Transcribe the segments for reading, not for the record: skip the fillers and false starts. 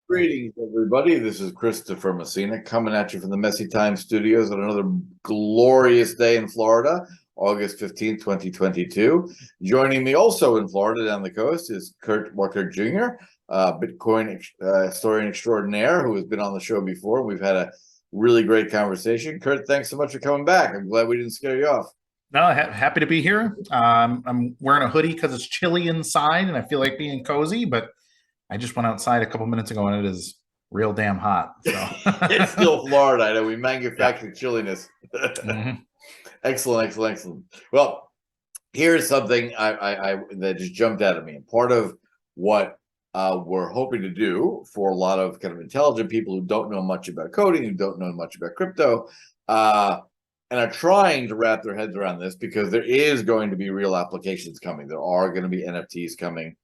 Greetings, everybody. This is Christopher Messina coming at you from the Messy Time Studios on another glorious day in Florida, August 15th, 2022. Joining me also in Florida down the coast is Kurt Wuckert Jr., Bitcoin historian extraordinaire who has been on the show before. We've had a really great conversation. Kurt, thanks so much for coming back. I'm glad we didn't scare you off. No, happy to be here. I'm wearing a hoodie because it's chilly inside and I feel like being cozy, but I just went outside a couple minutes ago and it is real damn hot. So It's still Florida. I know we yeah. manufacture chilliness. Mhm. Excellent. Well, here's something I that just jumped out at me. And part of what we're hoping to do for a lot of kind of intelligent people who don't know much about coding, who don't know much about crypto, uh, and are trying to wrap their heads around this because there is going to be real applications coming. There are going to be NFTs coming,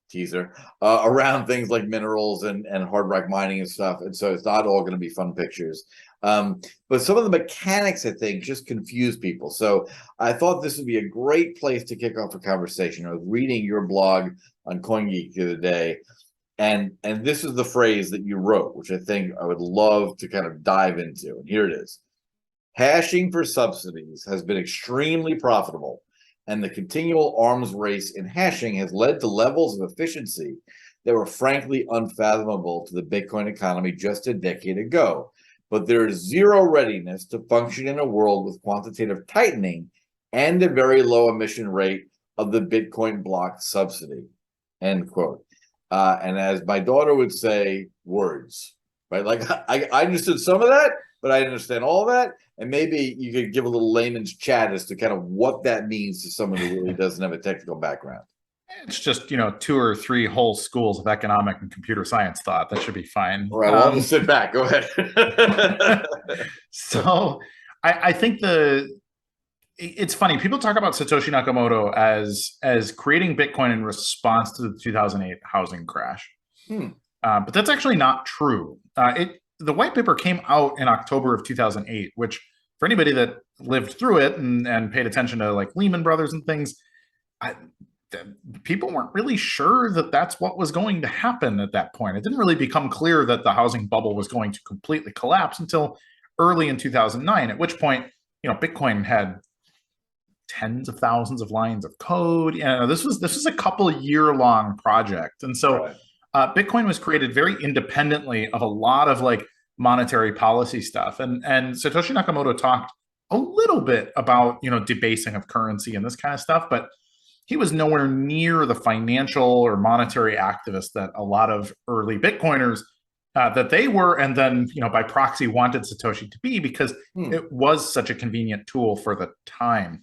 teaser, around things like minerals and hard rock mining and stuff. And so it's not all going to be fun pictures. But some of the mechanics, I think, just confuse people. So I thought this would be a great place to kick off a conversation. I was reading your blog on CoinGeek the other day, and this is the phrase that you wrote, which I think I would love to kind of dive into. And here it is. Hashing for subsidies has been extremely profitable, and the continual arms race in hashing has led to levels of efficiency that were frankly unfathomable to the Bitcoin economy just a decade ago. But there is zero readiness to function in a world with quantitative tightening and a very low emission rate of the Bitcoin block subsidy. End quote. And as my daughter would say, words, right? Like I understood some of that, but I understand all of that. And maybe you could give a little layman's chat as to kind of what that means to someone who really doesn't have a technical background. It's just, two or three whole schools of economic and computer science thought. That should be fine. All right, well, I'm going to sit back. Go ahead. So I think it's funny. People talk about Satoshi Nakamoto as creating Bitcoin in response to the 2008 housing crash. But that's actually not true. The white paper came out in October of 2008, which for anybody that lived through it and paid attention to like Lehman Brothers and things, people weren't really sure that that's what was going to happen at that point. It didn't really become clear that the housing bubble was going to completely collapse until early in 2009, at which point, Bitcoin had tens of thousands of lines of code. This was a couple year long project. And so Bitcoin was created very independently of a lot of like monetary policy stuff. And Satoshi Nakamoto talked a little bit about, debasing of currency and this kind of stuff, but he was nowhere near the financial or monetary activist that a lot of early Bitcoiners that they were, and then, by proxy wanted Satoshi to be, because it was such a convenient tool for the time.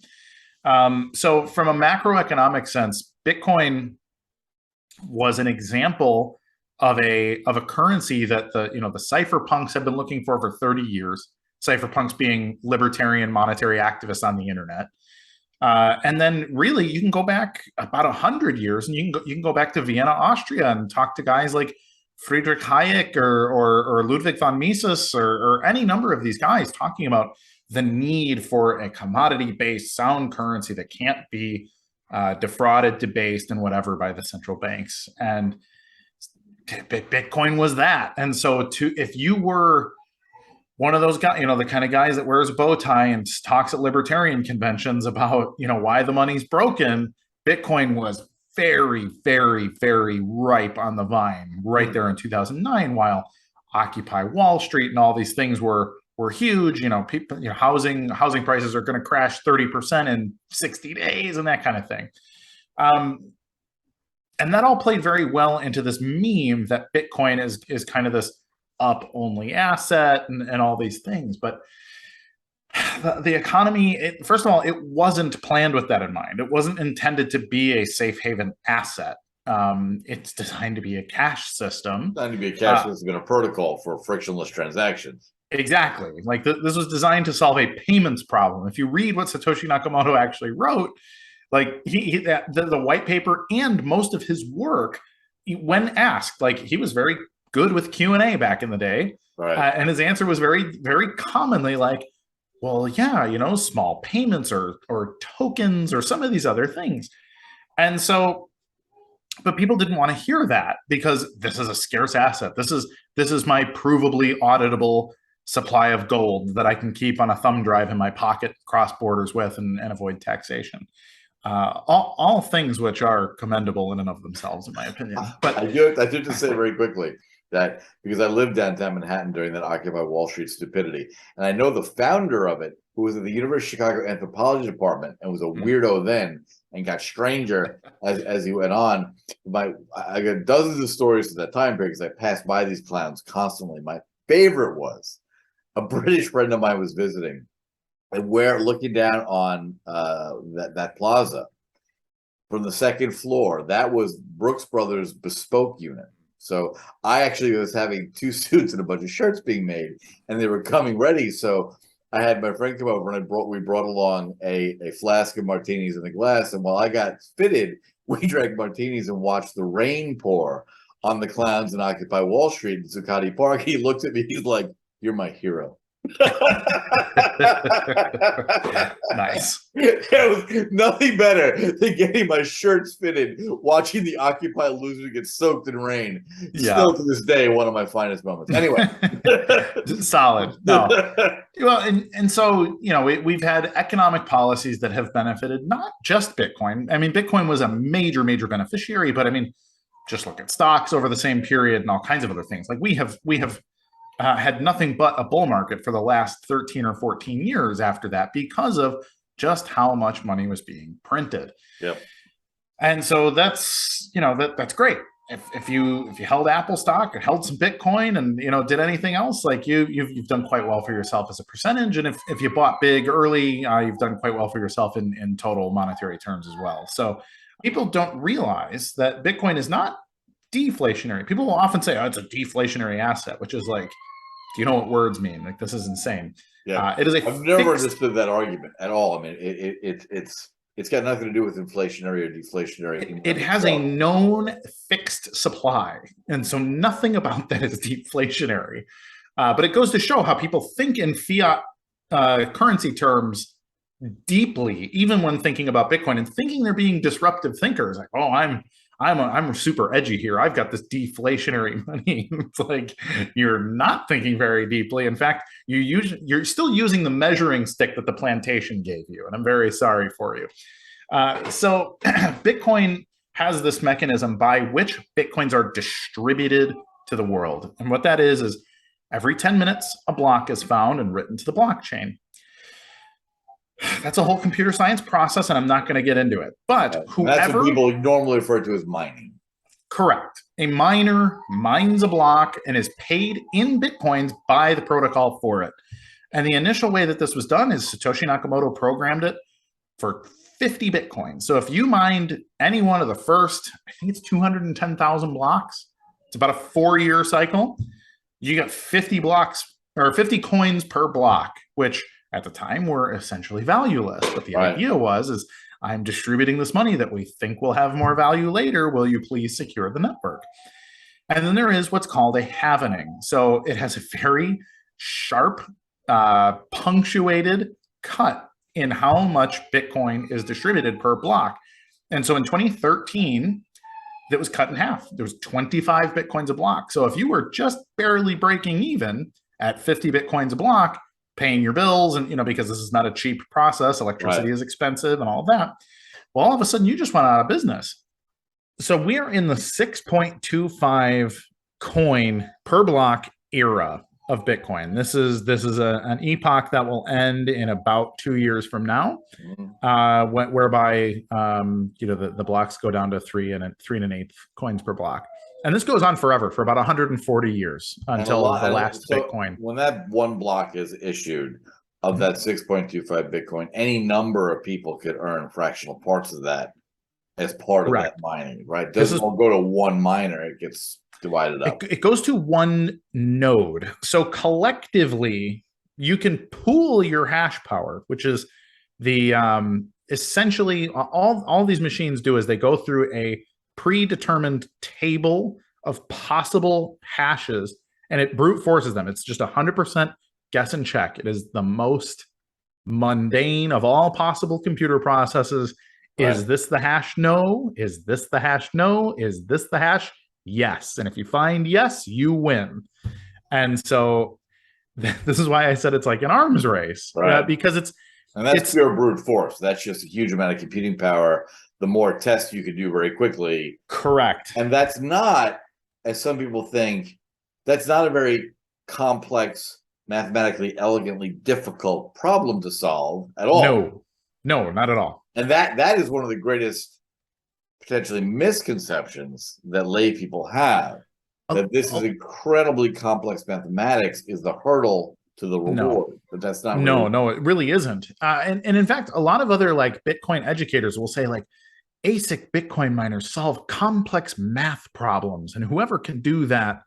So from a macroeconomic sense, Bitcoin was an example of a currency that the cypherpunks have been looking for 30 years. Cypherpunks being libertarian monetary activists on the internet. And then really you can go back about 100 years and you can go back to Vienna, Austria and talk to guys like Friedrich Hayek or Ludwig von Mises or any number of these guys talking about the need for a commodity-based sound currency that can't be defrauded, debased, and whatever by the central banks. And Bitcoin was that. And so if you were one of those guys, the kind of guys that wears a bow tie and talks at libertarian conventions about, why the money's broken, Bitcoin was very, very, very ripe on the vine right there in 2009, while Occupy Wall Street and all these things were huge. People, housing prices are going to crash 30% in 60 days and that kind of thing. And that all played very well into this meme that Bitcoin is kind of this up only asset and all these things. But the economy, first of all, it wasn't planned with that in mind. It wasn't intended to be a safe haven asset. It's designed to be a cash system. Designed to be a cash system and a protocol for frictionless transactions. Exactly. Like this was designed to solve a payments problem. If you read what Satoshi Nakamoto actually wrote, like the white paper and most of his work, when asked, like he was very good with Q&A back in the day. Right. And his answer was very, very commonly like, well, yeah, small payments or tokens or some of these other things. And so But people didn't want to hear that because this is a scarce asset. This is my provably auditable supply of gold that I can keep on a thumb drive in my pocket, cross borders with, and avoid taxation. All things which are commendable in and of themselves, in my opinion. But I do have to say very quickly that because I lived downtown Manhattan during that Occupy Wall Street stupidity, and I know the founder of it, who was in the University of Chicago anthropology department and was a weirdo then and got stranger as he went on. I got dozens of stories from that time period because I passed by these clowns constantly. My favorite was a British friend of mine was visiting, and we're looking down on that plaza from the second floor. That was Brooks Brothers bespoke unit. So I actually was having 2 suits and a bunch of shirts being made, and they were coming ready. So I had my friend come over, and we brought along a flask of martinis in the glass. And while I got fitted, we drank martinis and watched the rain pour on the clowns in Occupy Wall Street in Zuccotti Park. He looked at me, he's like, "You're my hero." Nice. There was nothing better than getting my shirts fitted, watching the Occupy losers get soaked in rain. Yeah. Still to this day, one of my finest moments. Anyway, solid. No. Well, and so, you know, we've had economic policies that have benefited not just Bitcoin. I mean, Bitcoin was a major beneficiary, but I mean, just look at stocks over the same period and all kinds of other things. Like we have had nothing but a bull market for the last 13 or 14 years after that because of just how much money was being printed. Yep. And so that's, you know, that's great. If you held Apple stock or held some Bitcoin and, you know, did anything else, like you've done quite well for yourself as a percentage. And if you bought big early, you've done quite well for yourself in total monetary terms as well. So people don't realize that Bitcoin is not deflationary. People will often say, "Oh, it's a deflationary asset," which is like, do you know what words mean? Like, this is insane. Yeah, it is I've never understood that argument at all. I mean, it's got nothing to do with inflationary or deflationary. It has a known fixed supply, and so nothing about that is deflationary. But it goes to show how people think in fiat currency terms deeply, even when thinking about Bitcoin and thinking they're being disruptive thinkers. Like, oh, I'm super edgy here. I've got this deflationary money. It's like you're not thinking very deeply. In fact, you're still using the measuring stick that the plantation gave you, and I'm very sorry for you. So Bitcoin has this mechanism by which Bitcoins are distributed to the world. And what that is every 10 minutes, a block is found and written to the blockchain. That's a whole computer science process, and I'm not going to get into it. But whoever... That's what people normally refer to as mining. Correct. A miner mines a block and is paid in Bitcoins by the protocol for it. And the initial way that this was done is Satoshi Nakamoto programmed it for 50 Bitcoins. So if you mined any one of the first, I think it's 210,000 blocks, it's about a 4-year cycle, you got 50 blocks or 50 coins per block, which at the time were essentially valueless. But the idea is I'm distributing this money that we think will have more value later. Will you please secure the network? And then there is what's called a halvening. So it has a very sharp, punctuated cut in how much Bitcoin is distributed per block. And so in 2013, that was cut in half. There was 25 Bitcoins a block. So if you were just barely breaking even at 50 Bitcoins a block, paying your bills, and, you know, because this is not a cheap process, electricity is expensive and all of that, well, all of a sudden you just went out of business. So we're in the 6.25 coin per block era of Bitcoin. This is an epoch that will end in about 2 years from now, whereby you know, the blocks go down to 3 1/8 coins per block. And this goes on forever, for about 140 years until the last Bitcoin. When that one block is issued of that 6.25 Bitcoin, any number of people could earn fractional parts of that as part of that mining, right? It doesn't all go to one miner, it gets divided up. It goes to one node. So collectively, you can pool your hash power, which is the essentially all these machines do is they go through a predetermined table of possible hashes and it brute forces them. It's just 100% guess and check. It is the most mundane of all possible computer processes. Right. Is this the hash? No. Is this the hash? No. Is this the hash? Yes. And if you find yes, you win. And so this is why I said it's like an arms race, Right. because and that's pure brute force. That's just a huge amount of computing power. The more tests you could do very quickly. Correct. And that's not, as some people think, that's not a very complex, mathematically elegantly difficult problem to solve at all. No, not at all. And that is one of the greatest potentially misconceptions that lay people have. That this is incredibly complex mathematics is the hurdle to the reward, but that's not. No, it really isn't. And in fact, a lot of other like Bitcoin educators will say like ASIC Bitcoin miners solve complex math problems, and whoever can do that,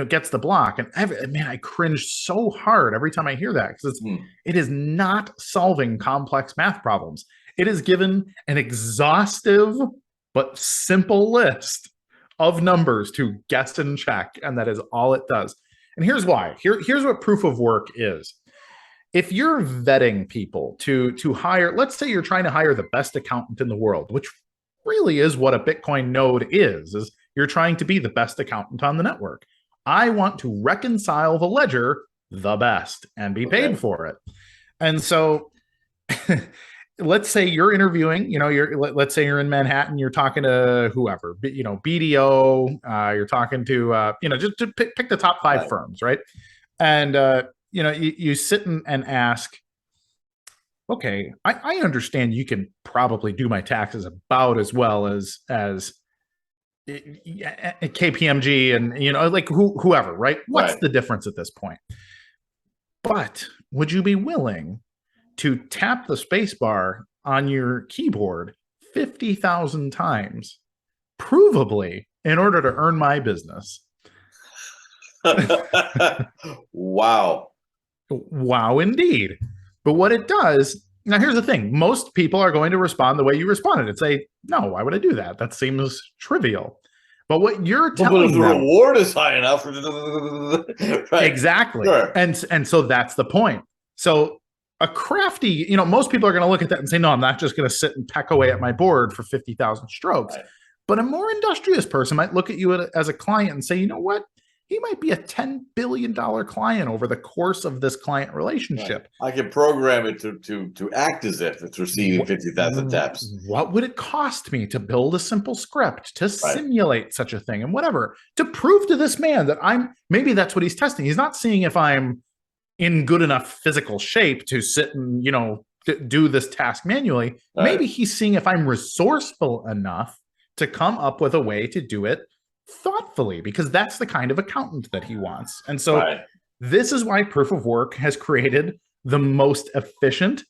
gets the block. And man, I cringe so hard every time I hear that, because it is not solving complex math problems. It is given an exhaustive but simple list of numbers to guess and check, and that is all it does. And here's why. Here's what proof of work is. If you're vetting people to hire, let's say you're trying to hire the best accountant in the world, which really is what a Bitcoin node is you're trying to be the best accountant on the network. I want to reconcile the ledger the best and be paid for it. And so let's say you're interviewing, let's say you're in Manhattan, you're talking to whoever, BDO, you're talking to, just to pick the top 5 firms, right? And, you sit and ask, okay, I understand you can probably do my taxes about as well as KPMG and, like whoever, right? What's the difference at this point? But would you be willing to tap the space bar on your keyboard 50,000 times, provably, in order to earn my business? Wow. Wow, indeed. But what it does, now here's the thing, most people are going to respond the way you responded and say, no, why would I do that? That seems trivial. But what you're telling them, the reward is high enough. Right. Exactly. Sure. And so that's the point. So a crafty, most people are going to look at that and say, no, I'm not just going to sit and peck away at my board for 50,000 strokes. Right. But a more industrious person might look at you as a client and say, you know what? He might be a $10 billion client over the course of this client relationship. Right. I can program it to act as if it's receiving 50,000 taps. What would it cost me to build a simple script to simulate such a thing and whatever, to prove to this man that maybe that's what he's testing. He's not seeing if I'm in good enough physical shape to sit and, do this task manually. Right. Maybe he's seeing if I'm resourceful enough to come up with a way to do it thoughtfully, because that's the kind of accountant that he wants. And so this is why proof of work has created the most efficient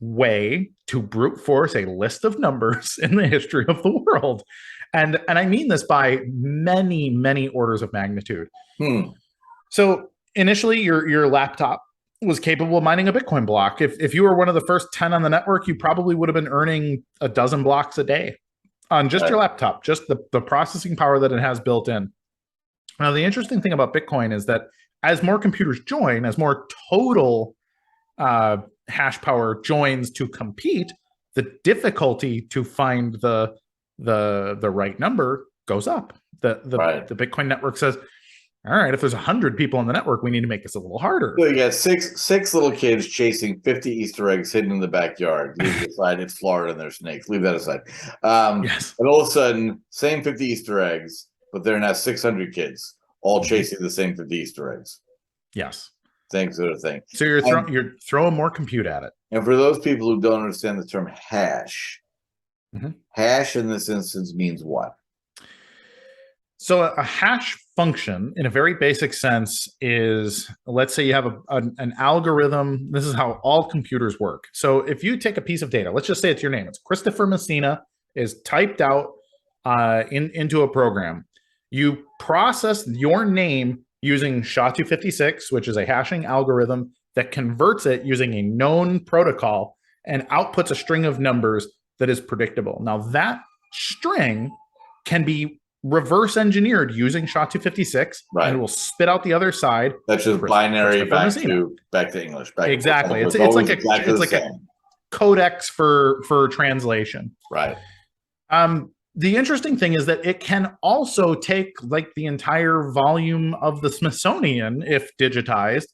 way to brute force a list of numbers in the history of the world. And I mean this by many, many orders of magnitude. So initially your laptop was capable of mining a Bitcoin block. If you were one of the first 10 on the network, you probably would have been earning a dozen blocks a day on just your laptop, just the processing power that it has built in. Now, the interesting thing about Bitcoin is that as more computers join, as more total hash power joins to compete, the difficulty to find the right number goes up. The Bitcoin network says, all right, if there's 100 people on the network, we need to make this a little harder. So you got six little kids chasing 50 Easter eggs hidden in the backyard. Leave it aside, it's Florida and there's snakes. Leave that aside. Yes. And all of a sudden, same 50 Easter eggs, but there are now 600 kids all chasing the same 50 Easter eggs. Yes. Same sort of thing. So you're throwing more compute at it. And for those people who don't understand the term hash, hash in this instance means what? So a hash function, in a very basic sense, is, let's say you have an algorithm. This is how all computers work. So if you take a piece of data, let's just say it's your name. It's Christopher Messina, is typed out into a program. You process your name using SHA-256, which is a hashing algorithm that converts it using a known protocol and outputs a string of numbers that is predictable. Now, that string can be reverse engineered using SHA-256, and it will spit out the other side. That's just binary back to English. Exactly. It's like a codecs for translation. Right. The interesting thing is that it can also take like the entire volume of the Smithsonian, if digitized,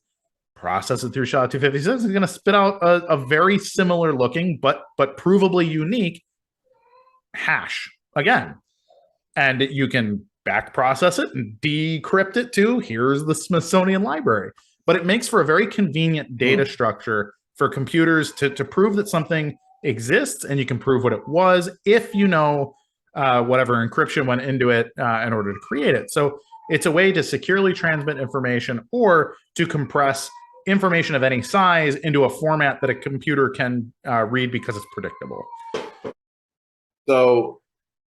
process it through SHA-256. It's going to spit out a very similar looking but provably unique hash again, and you can back process it and decrypt it to here's the Smithsonian Library. But it makes for a very convenient data structure for computers to prove that something exists, and you can prove what it was if you know whatever encryption went into it in order to create it. So it's a way to securely transmit information or to compress information of any size into a format that a computer can read because it's predictable. So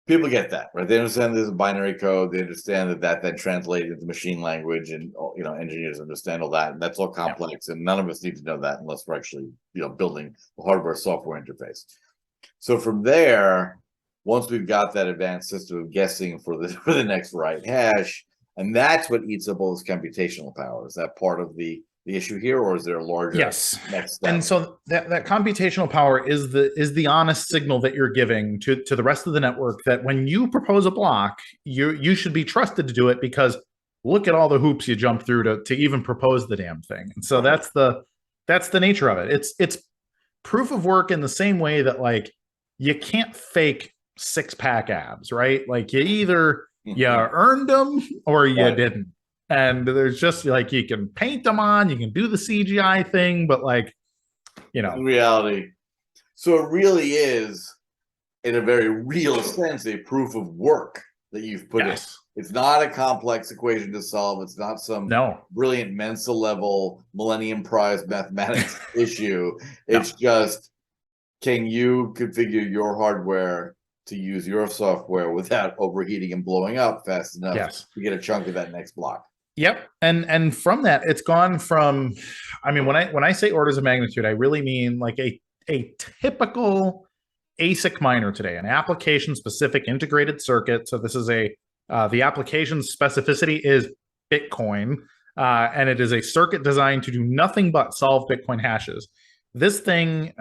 people get that, right? They understand there's a binary code. They understand that then translated into machine language, and engineers understand all that. And that's all complex, and none of us need to know that unless we're actually building the hardware software interface. So from there, once we've got that advanced system of guessing for the next right hash, and that's what eats up all this computational power. Is that part of the issue here, or is there a larger next step? And so that computational power is the honest signal that you're giving to the rest of the network that when you propose a block, you should be trusted to do it, because look at all the hoops you jump through to even propose the damn thing. And so that's the nature of it. It's proof of work in the same way that like you can't fake six-pack abs, right? Like you either you earned them or you didn't. And there's just like, you can paint them on, you can do the CGI thing, but like, in reality. So it really is, in a very real sense, a proof of work that you've put in. It's not a complex equation to solve. It's not some brilliant Mensa level Millennium Prize mathematics issue. It's just, can you configure your hardware to use your software without overheating and blowing up fast enough to get a chunk of that next block? Yep. And from that, it's gone from, I mean, when I say orders of magnitude, I really mean like a typical ASIC miner today, an application specific integrated circuit. So this is the application specificity is Bitcoin, and it is a circuit designed to do nothing but solve Bitcoin hashes. This thing,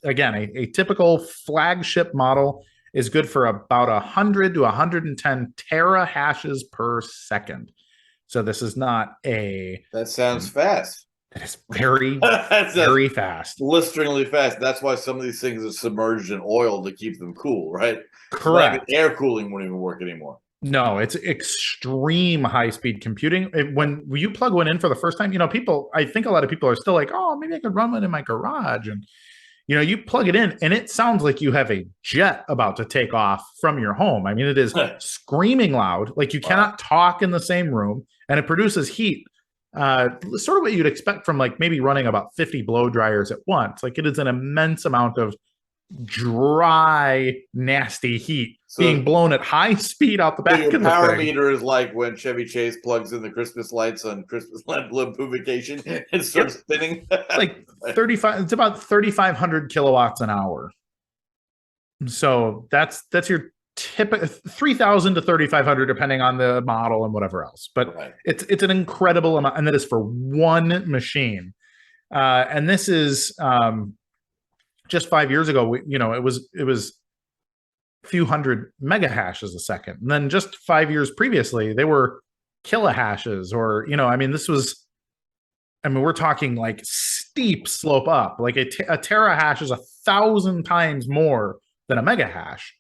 again, a typical flagship model is good for about 100 to 110 tera hashes per second. So this is not that sounds fast. That is very, very fast. Blisteringly fast. That's why some of these things are submerged in oil to keep them cool, right? Correct. Like air cooling won't even work anymore. No, it's extreme high-speed computing. When you plug one in for the first time, I think a lot of people are still like, oh, maybe I could run one in my garage. And, you plug it in and it sounds like you have a jet about to take off from your home. I mean, it is screaming loud. Like you cannot talk in the same room, and it produces heat. Sort of what you'd expect from like maybe running about 50 blow dryers at once. Like it is an immense amount of dry, nasty heat being blown at high speed out the back of the power meter is like when Chevy Chase plugs in the Christmas lights on Christmas Lampification and starts spinning. Like 35, it's about 3,500 kilowatts an hour. So that's your typical 3,000 to 3,500 depending on the model and whatever else. But it's an incredible amount, and that is for one machine. And this is just 5 years ago, it was a few hundred mega hashes a second. And then just 5 years previously, they were kilohashes, or, we're talking like steep slope up. Like a terahash is 1,000 times more than a mega hash.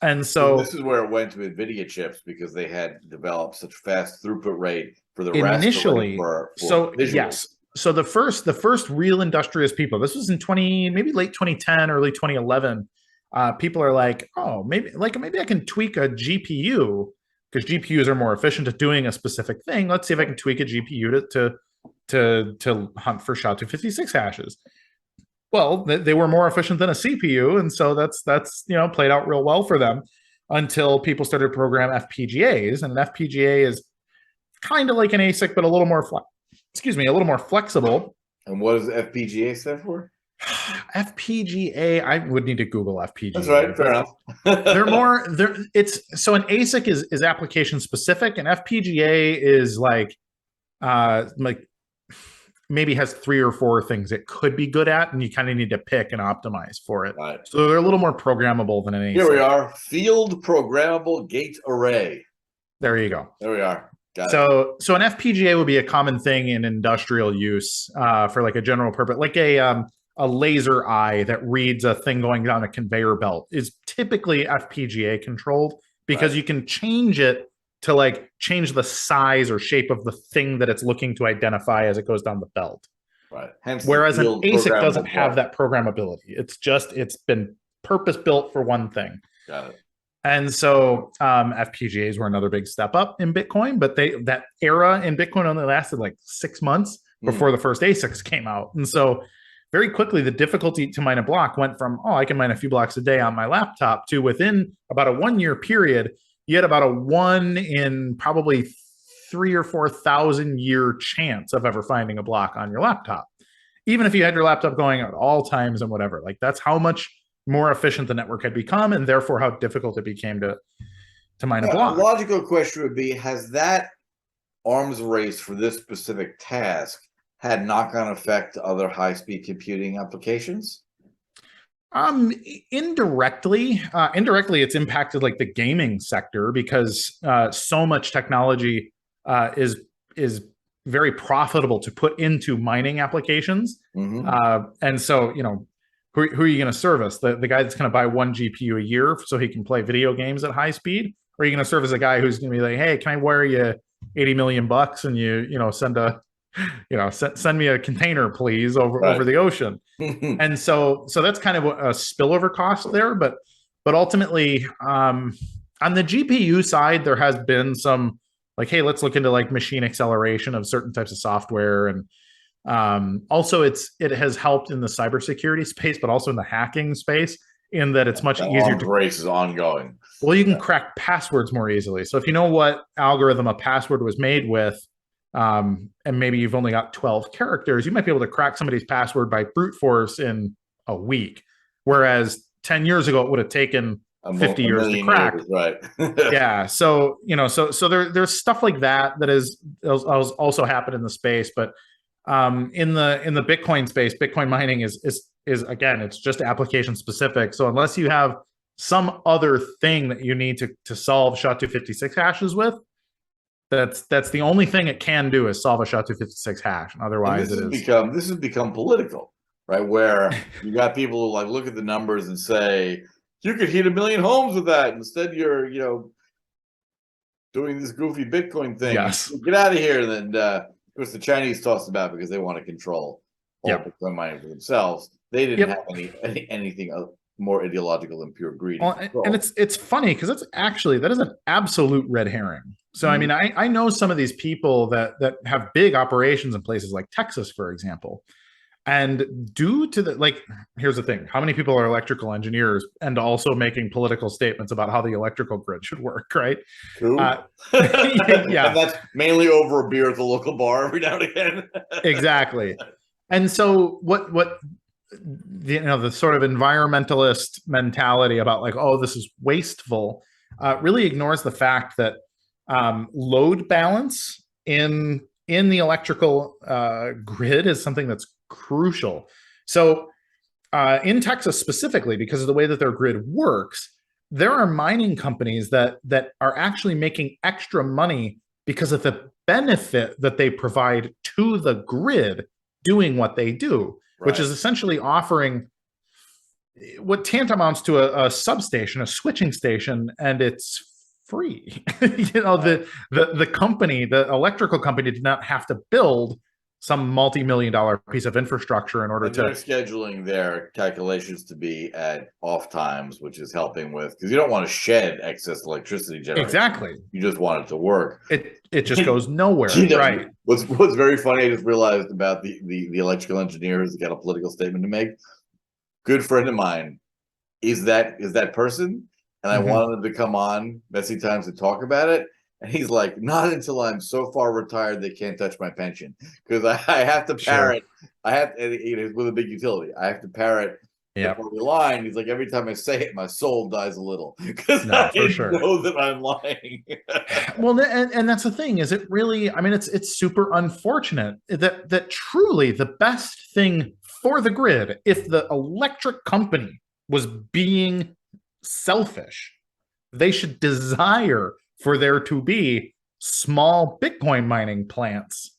And so this is where it went to NVIDIA chips, because they had developed such fast throughput rate for the rest initially. For so visuals. Yes. So the first real industrious people, this was in maybe late 2010, early 2011. People are like, oh, maybe I can tweak a GPU, because GPUs are more efficient at doing a specific thing. Let's see if I can tweak a GPU to hunt for SHA-256 hashes. Well, they were more efficient than a CPU, and so that's played out real well for them until people started to program FPGAs, and an FPGA is kind of like an ASIC, but a little more flexible. And what does FPGA stand for? FPGA, I would need to Google FPGA. That's right, fair enough. So an ASIC is application specific, and FPGA is like maybe has 3 or 4 things it could be good at, and you kind of need to pick and optimize for it. Right. So they're a little more programmable than an ASIC. Here we are, field programmable gate array. There you go. There we are. Got it. So an FPGA would be a common thing in industrial use for like a general purpose, like a laser eye that reads a thing going down a conveyor belt is typically FPGA controlled, because you can change it to like change the size or shape of the thing that it's looking to identify as it goes down the belt. Right. Hence whereas an ASIC doesn't have that programmability. It's been purpose built for one thing. Got it. And so FPGAs were another big step up in Bitcoin, but that era in Bitcoin only lasted like 6 months before the first ASICs came out. And so very quickly, the difficulty to mine a block went from, I can mine a few blocks a day on my laptop, to within about a 1-year period, you had about a 1 in probably 3,000 or 4,000 year chance of ever finding a block on your laptop, even if you had your laptop going at all times and whatever. Like, that's how much more efficient the network had become, and therefore how difficult it became to mine a block. A logical question would be, has that arms race for this specific task had knock-on effect to other high-speed computing applications? Indirectly, it's impacted like the gaming sector, because so much technology is very profitable to put into mining applications. And so, who are you going to service? The guy that's going to buy 1 GPU a year so he can play video games at high speed? Or are you going to service a guy who's going to be like, hey, can I wire you 80 million bucks and send me a container, please, over the ocean? And so that's kind of a spillover cost there. But ultimately, on the GPU side, there has been some like, hey, let's look into like machine acceleration of certain types of software. And also it has helped in the cybersecurity space, but also in the hacking space, in that it's much easier to race is ongoing. Well, you can crack passwords more easily. So if you know what algorithm a password was made with, and maybe you've only got 12 characters, you might be able to crack somebody's password by brute force in a week. Whereas 10 years ago, it would have taken 50 years to crack. Right. Yeah. So, so there's stuff like that has also happened in the space. But in the Bitcoin space, Bitcoin mining is again, it's just application specific. So unless you have some other thing that you need to solve SHA-256 hashes with, that's the only thing it can do, is solve a SHA-256 hash. And otherwise, this has become political, right? Where you got people who like look at the numbers and say, you could heat 1 million homes with that. Instead, you're doing this goofy Bitcoin thing. Yes. Get out of here. And then of course the Chinese tossed about because they want to control all Bitcoin mining for themselves. They didn't have anything more ideological than pure greed. Well, and it's funny because that is an absolute red herring. So I mean, I know some of these people that have big operations in places like Texas, for example. And due to here's the thing: how many people are electrical engineers and also making political statements about how the electrical grid should work, right? Yeah, and that's mainly over a beer at the local bar every now and again. Exactly. And so what the sort of environmentalist mentality about like, oh, this is wasteful, really ignores the fact that load balance in the electrical grid is something that's crucial. So in Texas specifically, because of the way that their grid works, there are mining companies that are actually making extra money because of the benefit that they provide to the grid doing what they do, which is essentially offering what tantamounts to a substation, a switching station, and it's free. The company, the electrical company, did not have to build some multi-million-dollar piece of infrastructure in order they're scheduling their calculations to be at off times, which is helping with, because you don't want to shed excess electricity generation. Exactly. You just want it to work. It just goes nowhere. Right. What's very funny, I just realized about the electrical engineer who's got a political statement to make. Good friend of mine is that person, and I wanted him to come on Messy Times to talk about it. And he's like, not until I'm so far retired they can't touch my pension, because I have to parrot. Sure. With a big utility, I have to parrot the party line. He's like, every time I say it, my soul dies a little because No, I for sure. know that I'm lying. Well, and that's the thing. Is it really? I mean, it's super unfortunate that truly the best thing for the grid, if the electric company was being selfish, they should desire for there to be small Bitcoin mining plants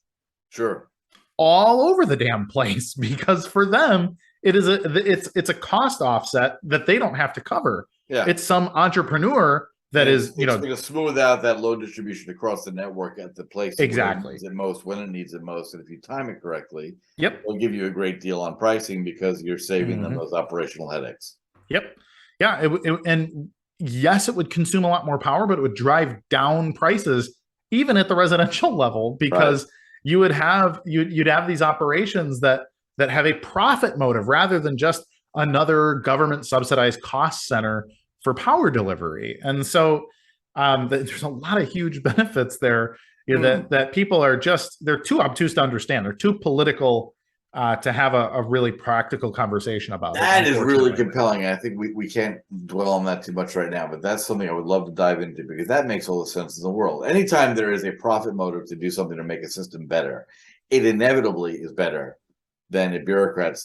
Sure. all over the damn place, because for them it's a cost offset that they don't have to cover. Yeah. It's some entrepreneur that is, it's going to smooth out that load distribution across the network at the place exactly where it needs it most, when it needs it most, and if you time it correctly, yep, it'll give you a great deal on pricing because you're saving them those operational headaches. Yep. Yeah, and yes, it would consume a lot more power, but it would drive down prices even at the residential level, because you'd have these operations that have a profit motive rather than just another government subsidized cost center for power delivery. And so there's a lot of huge benefits there, that people are they're too obtuse to understand. They're too political to have a really practical conversation about. That is really compelling. I think we can't dwell on that too much right now, but that's something I would love to dive into, because that makes all the sense in the world. Anytime there is a profit motive to do something to make a system better, it inevitably is better than a bureaucrat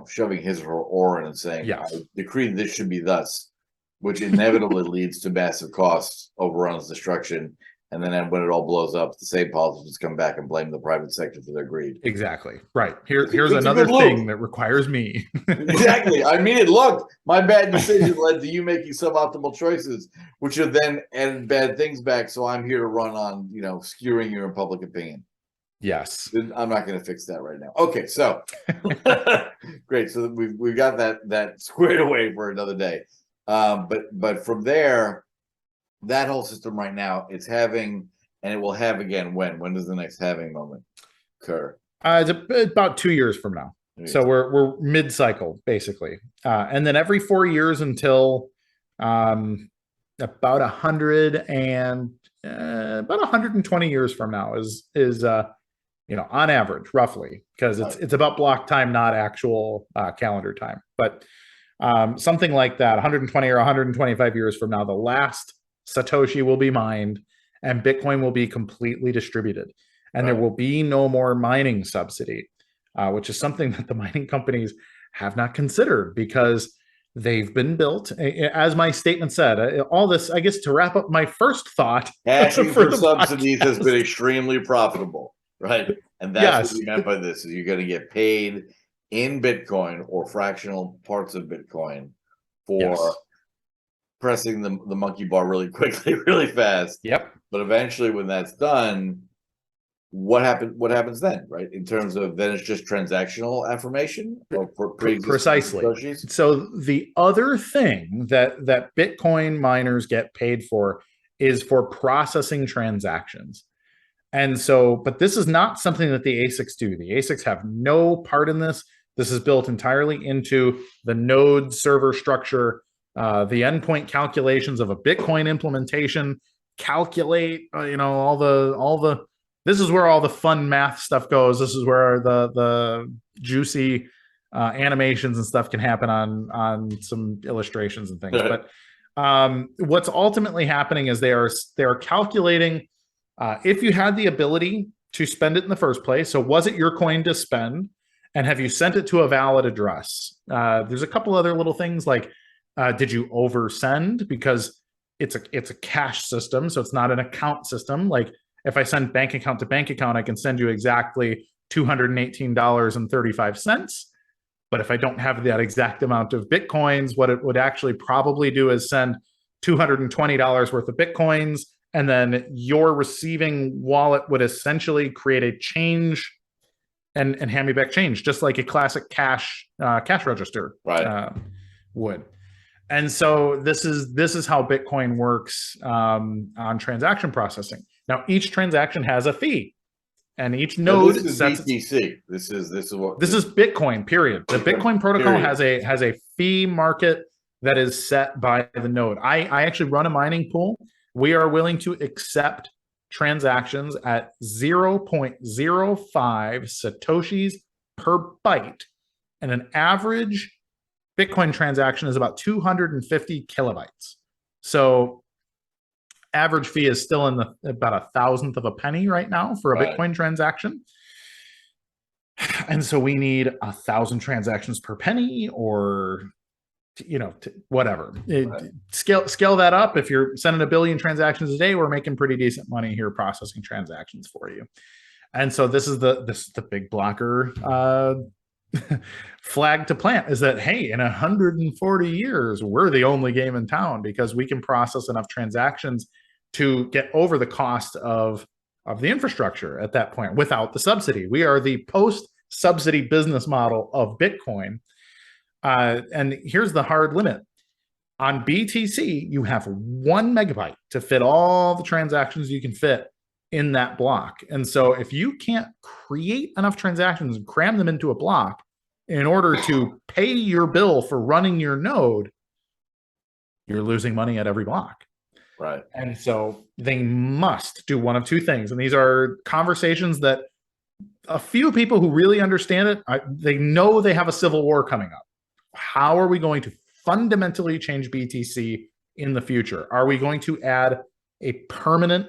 shoving his or her oar in and saying, yes, I decree this should be thus, which inevitably leads to massive costs, overruns, destruction. And then when it all blows up, the same politicians come back and blame the private sector for their greed. Exactly. Right. Here's another thing that requires me. Exactly. I mean, look, my bad decision led to you making suboptimal choices, which have then added bad things back. So I'm here to run on, skewing your public opinion. Yes. I'm not going to fix that right now. Okay, so great. So we've got that squared away for another day. But from there, that whole system right now, it's having, and it will have again when does the next having moment occur? It's about 2 years from now. So we're mid-cycle basically, and then every 4 years until about 120 years from now is on average, roughly, because it's about block time, not actual calendar time, but something like that. 120 or 125 years from now, the last Satoshi will be mined and Bitcoin will be completely distributed, and there will be no more mining subsidy, which is something that the mining companies have not considered, because they've been built, as my statement said. All this, I guess, to wrap up my first thought, hashing for subsidies has been extremely profitable, right? And that's what we meant by this: is you're going to get paid in Bitcoin or fractional parts of Bitcoin for pressing the monkey bar really quickly, really fast. Yep. But eventually, when that's done, what happens then, right? In terms of, then it's just transactional affirmation or precisely. Satoshis? So the other thing that Bitcoin miners get paid for is for processing transactions. And so, but this is not something that the ASICs do. The ASICs have no part in this. This is built entirely into the node server structure. The endpoint calculations of a Bitcoin implementation calculate, all the. This is where all the fun math stuff goes. This is where the juicy animations and stuff can happen on some illustrations and things. But what's ultimately happening is they are calculating. If you had the ability to spend it in the first place, so was it your coin to spend, and have you sent it to a valid address? There's a couple other little things like, did you oversend, because it's a cash system, so it's not an account system. Like if I send bank account to bank account, I can send you exactly $218.35. But if I don't have that exact amount of Bitcoins, what it would actually probably do is send $220 worth of Bitcoins, and then your receiving wallet would essentially create a change and hand me back change, just like a classic cash register would. And so this is how Bitcoin works on transaction processing. Now, each transaction has a fee, and each node sets. BTC. This is Bitcoin. Period. The Bitcoin protocol has a fee market that is set by the node. I actually run a mining pool. We are willing to accept transactions at 0.05 Satoshis per byte, and an average Bitcoin transaction is about 250 kilobytes. So average fee is still in the about a thousandth of a penny right now for a Bitcoin transaction. And so we need 1,000 transactions per penny, or whatever. Scale that up. If you're sending 1 billion transactions a day, we're making pretty decent money here processing transactions for you. And so this is the big blocker flag to plant, is that, hey, in 140 years, we're the only game in town because we can process enough transactions to get over the cost of the infrastructure at that point without the subsidy. We are the post-subsidy business model of Bitcoin. And here's the hard limit. On BTC, you have 1 megabyte to fit all the transactions you can fit in that block. And so if you can't create enough transactions and cram them into a block in order to pay your bill for running your node, you're losing money at every block. Right. And so they must do one of two things. And these are conversations that a few people who really understand it, they know they have a civil war coming up. How are we going to fundamentally change BTC in the future? Are we going to add a permanent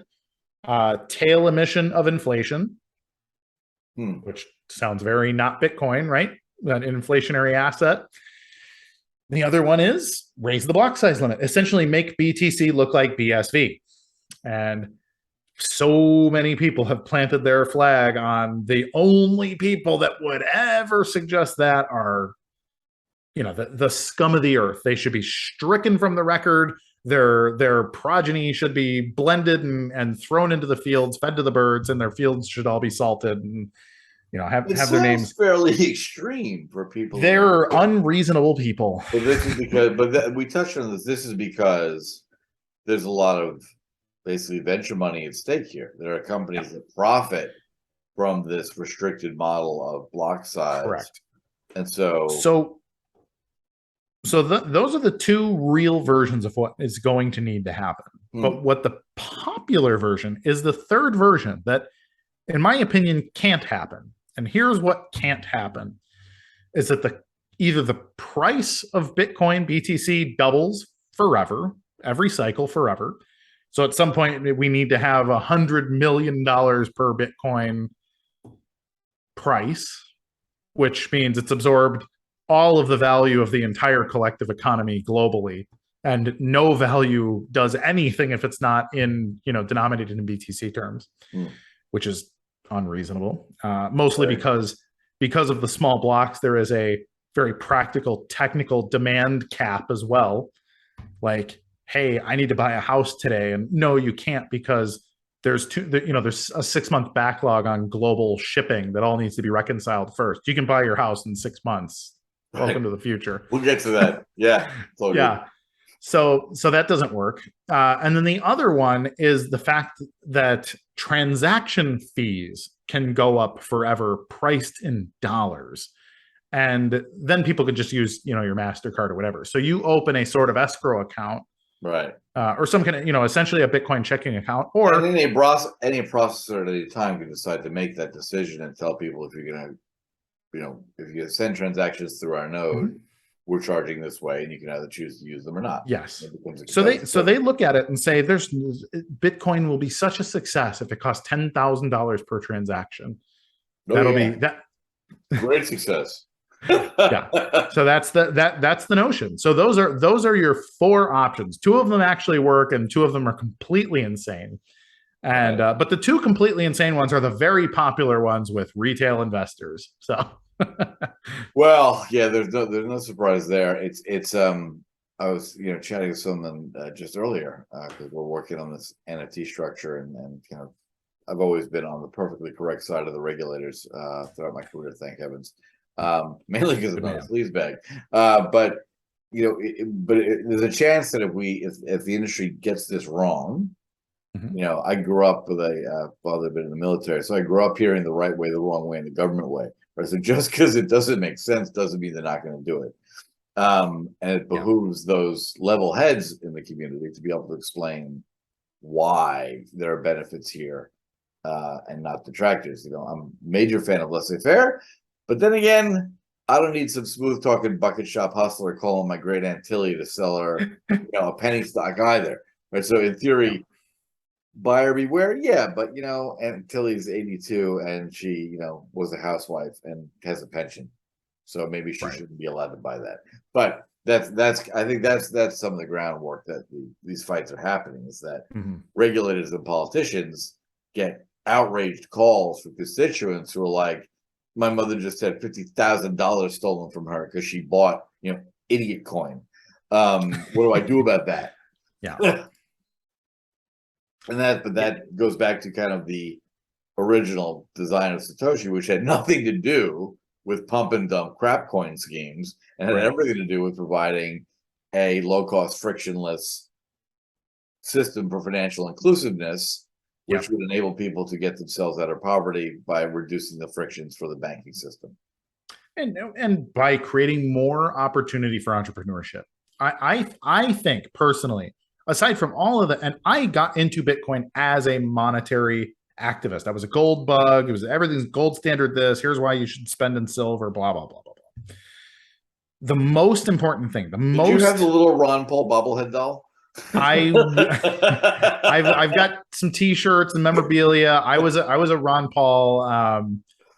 tail emission of inflation, which sounds very not Bitcoin, right? An inflationary asset. The other one is raise the block size limit, essentially make BTC look like BSV. And so many people have planted their flag on the only people that would ever suggest that are, the scum of the earth. They should be stricken from the record. Their progeny should be blended and thrown into the fields, fed to the birds, and their fields should all be salted and have their names. Fairly extreme for people. They're unreasonable people. But this is because, we touched on this. This is because there's a lot of basically venture money at stake here. There are companies that profit from this restricted model of block size. Correct. And so those are the two real versions of what is going to need to happen. But what the popular version is the third version that, in my opinion, can't happen. And here's what can't happen is that either the price of Bitcoin, BTC, doubles forever, every cycle forever. So at some point, we need to have $100 million per Bitcoin price, which means it's absorbed all of the value of the entire collective economy globally, and no value does anything if it's not denominated in BTC terms, which is unreasonable. Mostly because of the small blocks, there is a very practical technical demand cap as well. Like, hey, I need to buy a house today, and no, you can't, because there's there's a 6-month backlog on global shipping that all needs to be reconciled first. You can buy your house in 6 months. Welcome to the future. We'll get to that. Yeah. Totally. Yeah. So that doesn't work. And then the other one is the fact that transaction fees can go up forever, priced in dollars. And then people could just use, your MasterCard or whatever. So you open a sort of escrow account, right? Or some kind of, essentially a Bitcoin checking account. Or any processor at any time can decide to make that decision and tell people, if you're going to, if you send transactions through our node, we're charging this way, and you can either choose to use them or not. Yes. So they look at it and say, Bitcoin will be such a success if it costs $10,000 per transaction. That'll be that great success. Yeah. So that's the notion. So those are your 4 options. 2 of them actually work, and 2 of them are completely insane. And but the 2 completely insane ones are the very popular ones with retail investors. So well, yeah, there's no surprise there. It's I was chatting with someone just earlier because we're working on this NFT structure, and I've always been on the perfectly correct side of the regulators throughout my career, thank heavens. Mainly because I'm not a sleaze bag. But there's a chance that if the industry gets this wrong, I grew up with a father been in the military, so I grew up hearing the right way, the wrong way, and the government way. Right? So just because it doesn't make sense doesn't mean they're not going to do it. And it behooves those level heads in the community to be able to explain why there are benefits here and not detractors. I'm a major fan of laissez-faire, but then again, I don't need some smooth talking bucket shop hustler calling my great Aunt Tilly to sell her, a penny stock either. Right. So in theory, buyer beware. Yeah, but Aunt Tilly's 82 and she, was a housewife and has a pension. So maybe she Right. shouldn't be allowed to buy that. But that's I think that's some of the groundwork that these fights are happening, is that regulators and politicians get outraged calls from constituents who are like, my mother just had $50,000 stolen from her because she bought, idiot coin. What do I do about that? Yeah. And that goes back to kind of the original design of Satoshi, which had nothing to do with pump and dump crap coin schemes, and had everything to do with providing a low-cost, frictionless system for financial inclusiveness, which would enable people to get themselves out of poverty by reducing the frictions for the banking system. And by creating more opportunity for entrepreneurship. I think personally, aside from all of that, and I got into Bitcoin as a monetary activist. I was a gold bug. It was everything's gold standard. Here's why you should spend in silver. Blah blah blah blah blah. The most important thing. Did you have the little Ron Paul bobblehead doll? I've got some T-shirts and memorabilia. I was a Ron Paul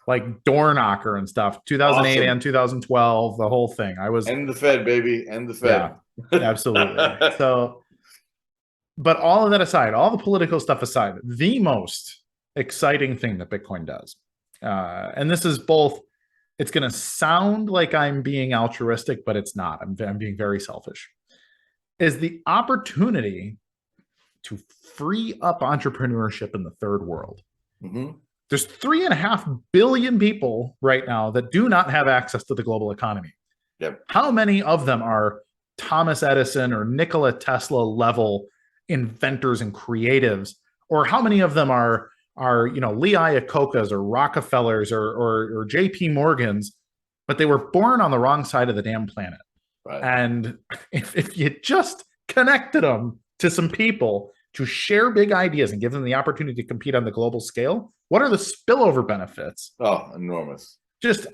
like door knocker and stuff. 2008 awesome. And 2012, the whole thing. I was and the Fed, baby, and the Fed. Yeah, absolutely. So, but all of that aside, all the political stuff aside, the most exciting thing that Bitcoin does, and this is both. It's going to sound like I'm being altruistic, but it's not. I'm being very selfish. Is the opportunity to free up entrepreneurship in the third world. There's 3.5 billion people right now that do not have access to the global economy. How many of them are Thomas Edison or Nikola Tesla level inventors and creatives? Or how many of them are Lee Iacocca's or Rockefellers or JP Morgan's, but they were born on the wrong side of the damn planet. Right. And if you just connected them to some people to share big ideas and give them the opportunity to compete on the global scale, what are the spillover benefits? Oh, enormous. Just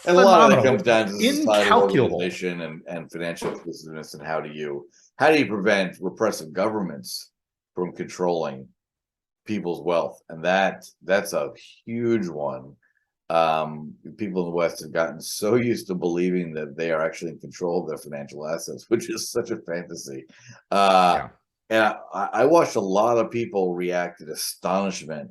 and a lot of it comes down to incalculable organization and financial inclusiveness, and how do you prevent repressive governments from controlling people's wealth? And that's a huge one. People in the West have gotten so used to believing that they are actually in control of their financial assets, which is such a fantasy. And I watched a lot of people react in astonishment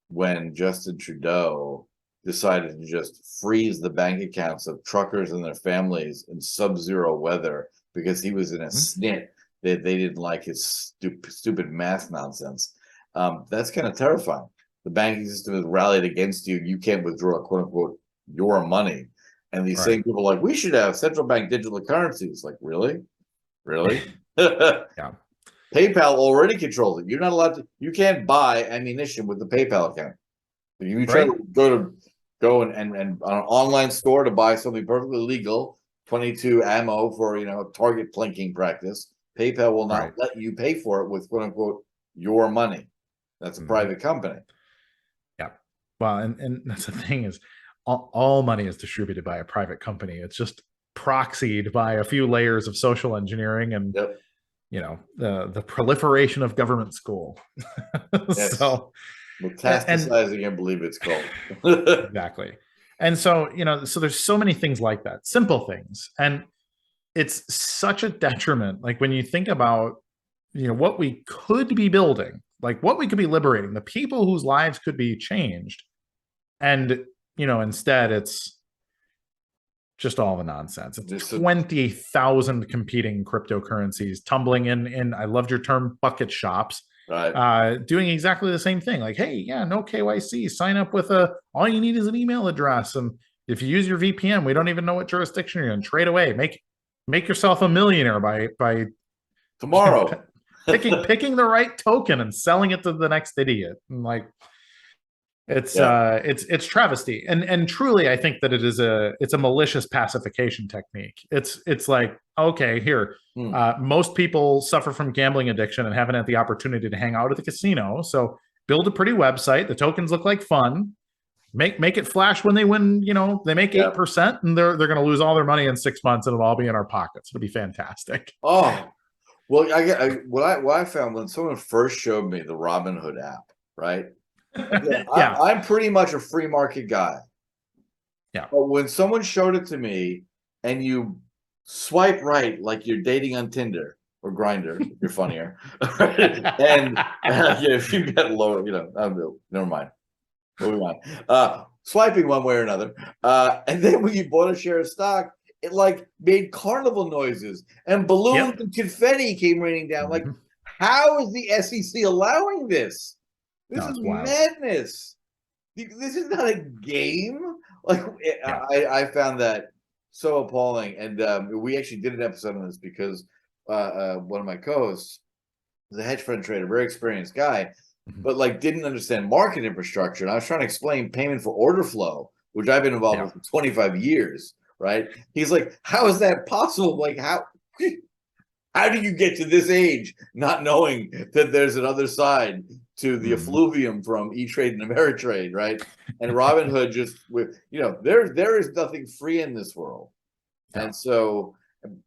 when Justin Trudeau decided to just freeze the bank accounts of truckers and their families in sub-zero weather because he was in a snit that they didn't like his stupid math nonsense. That's kind of terrifying. The banking system is rallied against you. You can't withdraw, quote unquote, your money. And these same people are like, we should have central bank digital currencies. Like, really? Yeah. PayPal already controls it. You're not allowed to. You can't buy ammunition with the PayPal account. If you try to go and on an online store to buy something perfectly legal, 22 ammo for target plinking practice, PayPal will not let you pay for it with quote unquote your money. That's a private company. Yeah. Well, and that's the thing is all money is distributed by a private company. It's just proxied by a few layers of social engineering and the proliferation of government school. Yes. So metastasizing, I believe it's called. Exactly. And so, so there's so many things like that, simple things. And it's such a detriment. Like when you think about, what we could be building, like what we could be liberating, the people whose lives could be changed. And, instead it's just all the nonsense. It's 20,000 competing cryptocurrencies tumbling in, I loved your term, bucket shops. Right. Doing exactly the same thing. Like, hey, no KYC. Sign up with all you need is an email address. And if you use your VPN, we don't even know what jurisdiction you're in. Trade away. Make yourself a millionaire by tomorrow. picking the right token and selling it to the next idiot. And like, it's travesty. And truly, I think that it's a malicious pacification technique. It's like, okay, here, most people suffer from gambling addiction and haven't had the opportunity to hang out at the casino. So build a pretty website. The tokens look like fun. make it flash when they win. They make 8%, and they're going to lose all their money in 6 months, and it'll all be in our pockets. It'll be fantastic. Oh, well, what I found when someone first showed me the Robinhood app, right? Again, Yeah. I'm pretty much a free market guy. Yeah. But when someone showed it to me, and you swipe right like you're dating on Tinder or Grinder, if you're funnier, and if you get low, never mind. Moving on. Swiping one way or another, and then when you bought a share of stock, it like made carnival noises and balloons and confetti came raining down. Like, how is the SEC allowing this? This is madness. This is not a game. Like, I found that so appalling, and we actually did an episode on this because one of my co-hosts is a hedge fund trader, very experienced guy, but like didn't understand market infrastructure. And I was trying to explain payment for order flow, which I've been involved with for 25 years. Right? He's like, how is that possible? Like, how do you get to this age not knowing that there's another side to the effluvium from E-Trade and Ameritrade, right? And Robinhood just there is nothing free in this world. And so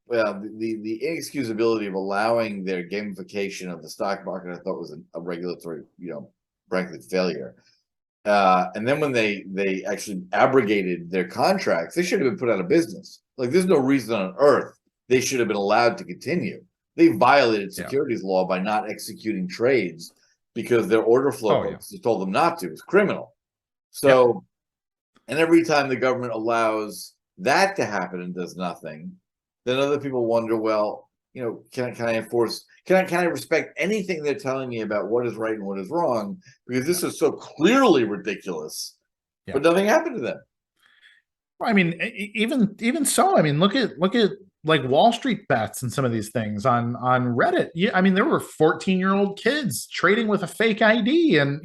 the inexcusability of allowing their gamification of the stock market, I thought was a regulatory, frankly, failure. And then when they actually abrogated their contracts, they should have been put out of business. Like, there's no reason on earth they should have been allowed to continue. They violated securities law by not executing trades because their order flow folks told them not to. It's criminal. So, and every time the government allows that to happen and does nothing, then other people wonder, well, can I enforce? Can I respect anything they're telling me about what is right and what is wrong? Because this is so clearly ridiculous, but nothing happened to them. I mean, even so, I mean, look at like Wall Street bets and some of these things on Reddit. I mean, there were 14-year-old kids trading with a fake ID and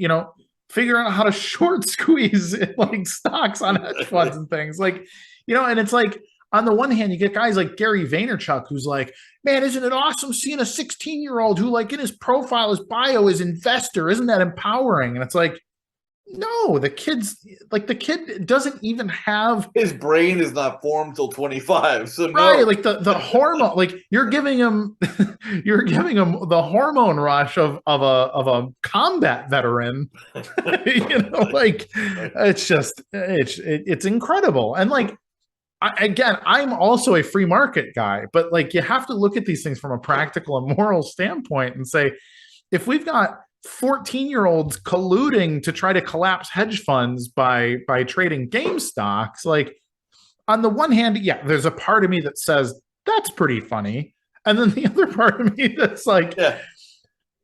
figuring out how to short squeeze like stocks on hedge funds and things like, and it's like, on the one hand, you get guys like Gary Vaynerchuk, who's like, man, isn't it awesome seeing a 16-year-old who, like, in his profile, his bio is investor? Isn't that empowering? And it's like, no, the kid doesn't even have, his brain is not formed till 25. So right, like the hormone, like you're giving him the hormone rush of a combat veteran. Like, it's incredible. And like, I'm also a free market guy, but like, you have to look at these things from a practical and moral standpoint and say, if we've got 14-year-olds colluding to try to collapse hedge funds by trading game stocks, like, on the one hand, there's a part of me that says that's pretty funny, and then the other part of me that's like,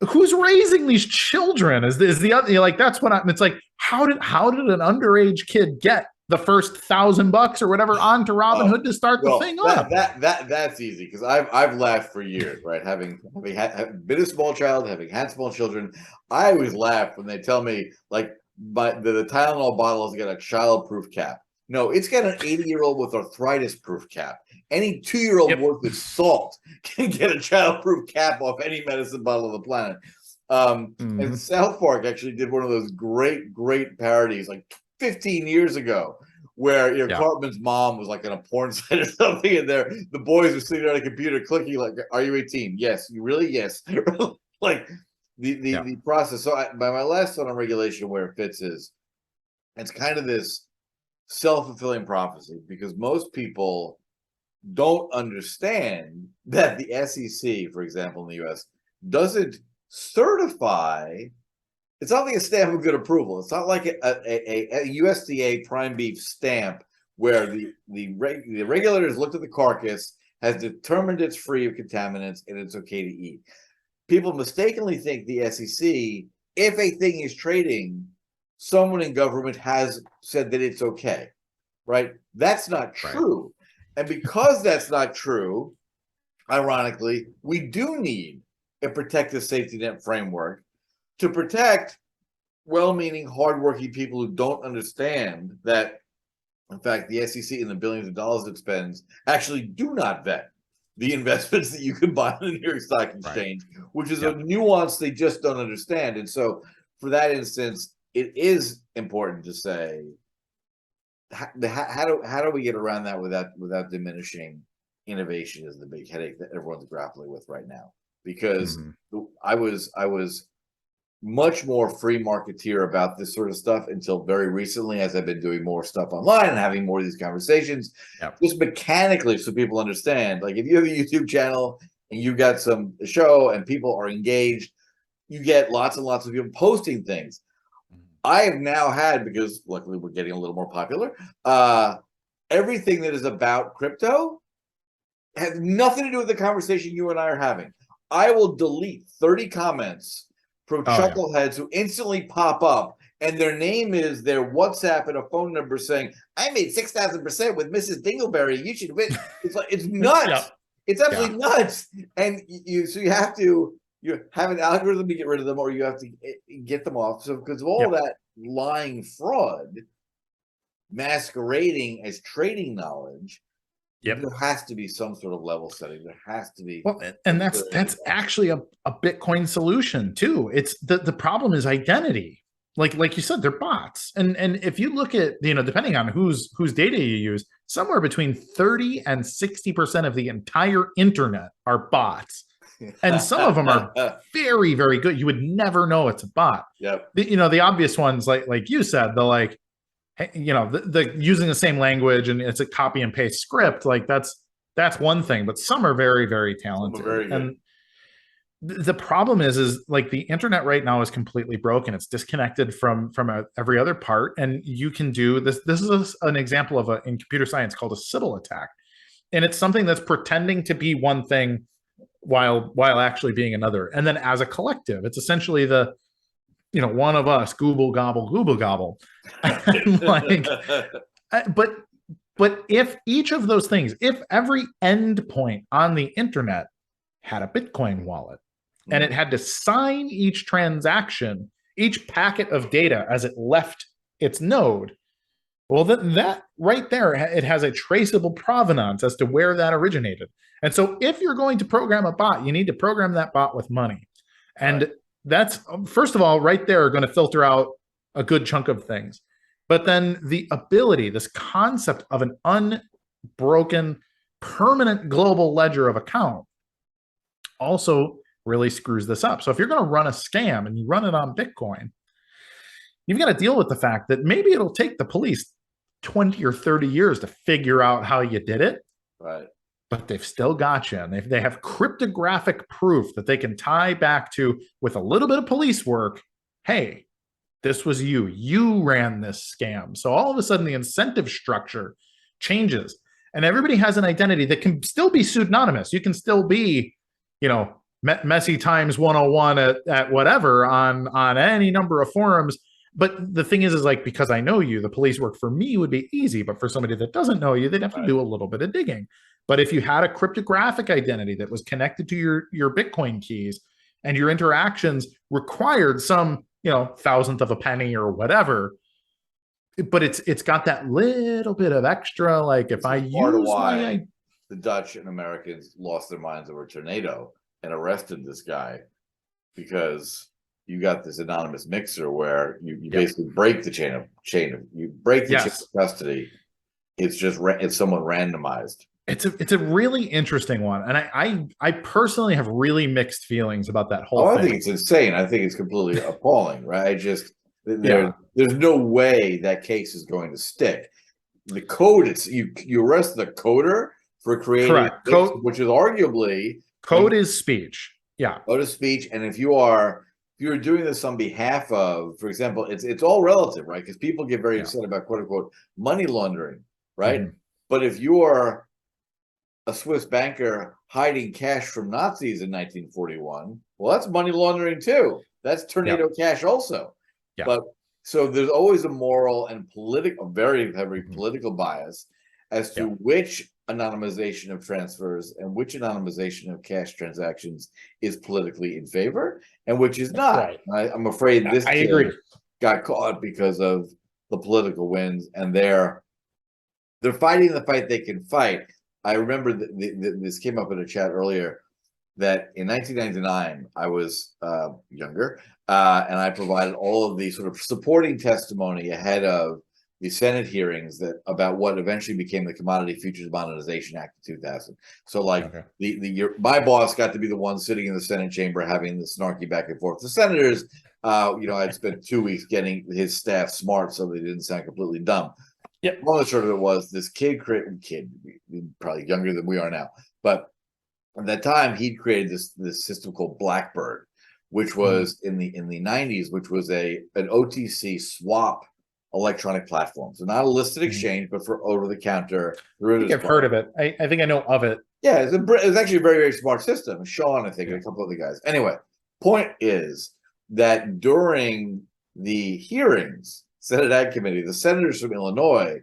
who's raising these children? Is the other, like, that's what it's like. How did an underage kid get the first $1,000 or whatever onto Robinhood to start the thing up? That's easy, because I've laughed for years, right? Having been a small child, having had small children, I always laugh when they tell me, like, the Tylenol bottle has got a child-proof cap. No, it's got an 80-year-old with arthritis-proof cap. Any 2-year-old worth of salt can get a child-proof cap off any medicine bottle on the planet. And South Park actually did one of those great parodies, like 15 years ago, where Cartman's mom was like in a porn site or something, and the boys were sitting on a computer clicking like, "Are you 18? Yes. You really? Yes." Like the process. So by my last thought on regulation, where it fits is, it's kind of this self-fulfilling prophecy, because most people don't understand that the SEC, for example, in the US, doesn't certify. It's not like a stamp of good approval. It's not like a USDA prime beef stamp where the regulators looked at the carcass, has determined it's free of contaminants, and it's okay to eat. People mistakenly think the SEC, if a thing is trading, someone in government has said that it's okay, right? That's not true. And because that's not true, ironically, we do need a protective safety net framework to protect well-meaning, hardworking people who don't understand that, in fact, the SEC and the billions of dollars it spends actually do not vet the investments that you can buy on the New York Stock Exchange, which is a nuance they just don't understand. And so, for that instance, it is important to say how do we get around that without diminishing innovation is the big headache that everyone's grappling with right now. Because I was much more free marketeer about this sort of stuff until very recently, as I've been doing more stuff online and having more of these conversations, just mechanically, so people understand. Like if you have a YouTube channel and you got some show and people are engaged, you get lots and lots of people posting things. I have now had, because luckily we're getting a little more popular, everything that is about crypto has nothing to do with the conversation you and I are having. I will delete 30 comments from chuckleheads who instantly pop up, and their name is their WhatsApp and a phone number saying, "I made 6,000% with Mrs. Dingleberry. You should win." It's like, it's nuts. It's absolutely nuts. And you have to have an algorithm to get rid of them, or you have to get them off. So because of all that lying fraud masquerading as trading knowledge, there has to be some sort of level setting. There has to be. Well, and that's actually a Bitcoin solution too. It's the problem is identity. Like you said, they're bots. And if you look at, depending on whose data you use, somewhere between 30 and 60% of the entire internet are bots. And some of them are very, very good. You would never know it's a bot. The obvious ones, like you said, the the using the same language and it's a copy and paste script. Like that's one thing, but some are very, very talented. Very good. And the problem is like the internet right now is completely broken. It's disconnected from every other part. And you can do this. This is an example of in computer science called a Sybil attack. And it's something that's pretending to be one thing while actually being another. And then as a collective, it's essentially the, one of us, Google gobble. But if each of those things, if every endpoint on the internet had a Bitcoin wallet and it had to sign each transaction, each packet of data as it left its node, well, that right there, it has a traceable provenance as to where that originated. And so if you're going to program a bot, you need to program that bot with money. And that's, first of all, right there, going to filter out a good chunk of things. But then the ability, this concept of an unbroken, permanent global ledger of account also really screws this up. So if you're going to run a scam and you run it on Bitcoin, you've got to deal with the fact that maybe it'll take the police 20 or 30 years to figure out how you did it. Right. But they've still got you. And they have cryptographic proof that they can tie back to with a little bit of police work. Hey, this was you. You ran this scam. So all of a sudden the incentive structure changes. And everybody has an identity that can still be pseudonymous. You can still be, Messy Times 101 at whatever on any number of forums. But the thing is like, because I know you, the police work for me would be easy. But for somebody that doesn't know you, they'd have to do a little bit of digging. But if you had a cryptographic identity that was connected to your Bitcoin keys and your interactions required some, thousandth of a penny or whatever, but it's got that little bit of extra, like if I use why the Dutch and Americans lost their minds over a tornado and arrested this guy, because you got this anonymous mixer where you basically break the chain of custody. It's somewhat randomized. It's a really interesting one, and I personally have really mixed feelings about that whole thing. I think it's insane. I think it's completely appalling, right? There's no way that case is going to stick. The code, you arrest the coder for creating code, which is arguably code is speech. Yeah, code is speech, and if you're doing this on behalf of, for example, it's all relative, right? Because people get very upset about quote unquote money laundering, right? Mm-hmm. But if you are a Swiss banker hiding cash from Nazis in 1941, well, that's money laundering too. That's tornado cash also. Yeah. But so there's always a moral and very heavy political bias as to which anonymization of transfers and which anonymization of cash transactions is politically in favor and which is not. Right. I'm afraid this agree. Got caught because of the political winds, and they're fighting the fight they can fight. I remember this came up in a chat earlier that in 1999, I was younger, and I provided all of the sort of supporting testimony ahead of the Senate hearings that about what eventually became the Commodity Futures Monetization Act of 2000. So like my boss got to be the one sitting in the Senate chamber having the snarky back and forth. The senators, I'd spent 2 weeks getting his staff smart so they didn't sound completely dumb. Yep. Long and short of it was this kid, probably younger than we are now, but at that time he'd created this system called Blackbird, which was in the 90s, which was an OTC swap electronic platform. So not a listed exchange, but for over-the-counter. I think I've heard of it. I think I know of it. Yeah, it's actually a very, very smart system. Sean, I think, and a couple other guys. Anyway, point is that during the hearings, Senate Ag Committee, the senators from Illinois,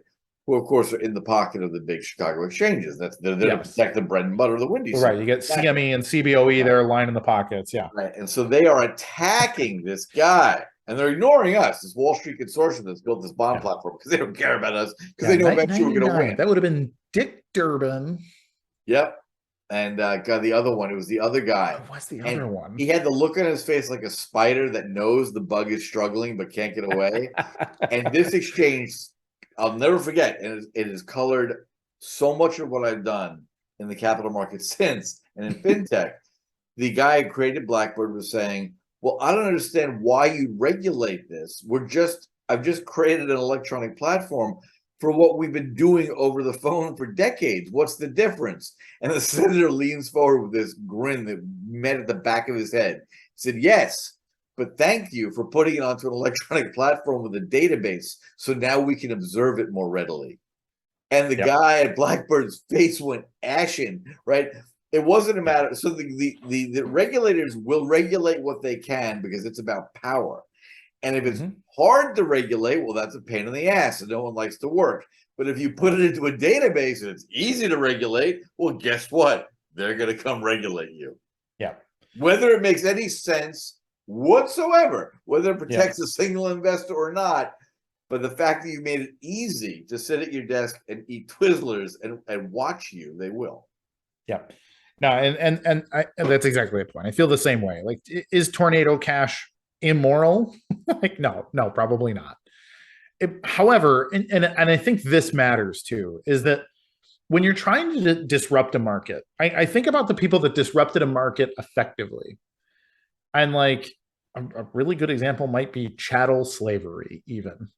who of course are in the pocket of the big Chicago exchanges, they're there to protect the bread and butter of the windy. Right, you get CME and CBOE there lining the pockets, right, and so they are attacking this guy, and they're ignoring us, this Wall Street consortium that's built this bond platform, because they don't care about us, because they know eventually we're going to win. That would have been Dick Durbin. Yep. And got the other one. It was the other guy. What's the other one? He had the look on his face like a spider that knows the bug is struggling but can't get away. And this exchange, I'll never forget, and it has colored so much of what I've done in the capital market since, and in fintech. The guy who created Blackbird was saying, well, I don't understand why you regulate this. I've just created an electronic platform for what we've been doing over the phone for decades. What's the difference? And the senator leans forward with this grin that met at the back of his head. He said, yes, but thank you for putting it onto an electronic platform with a database, so now we can observe it more readily. And the guy at Blackbird's face went ashen, right? It wasn't a matter. So the regulators will regulate what they can because it's about power. And if it's hard to regulate, well, that's a pain in the ass and no one likes to work. But if you put it into a database and it's easy to regulate, well, guess what? They're going to come regulate you. Yeah. Whether it makes any sense whatsoever, whether it protects a single investor or not, but the fact that you made it easy to sit at your desk and eat Twizzlers and watch you, they will. Yeah. No, and that's exactly the point. I feel the same way. Like, is Tornado Cash immoral? Like, no, probably not. However, and I think this matters too, is that when you're trying to disrupt a market, I think about the people that disrupted a market effectively. And like a really good example might be chattel slavery, even.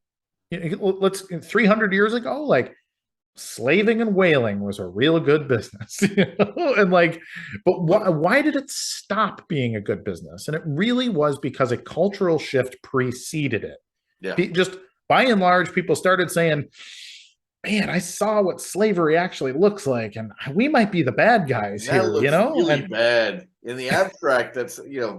Let's 300 years ago, like slaving and whaling was a real good business, and like, but why did it stop being a good business? And it really was because a cultural shift preceded it. Yeah. Just by and large, people started saying, man, I saw what slavery actually looks like, and we might be the bad guys here, really bad in the abstract. That's,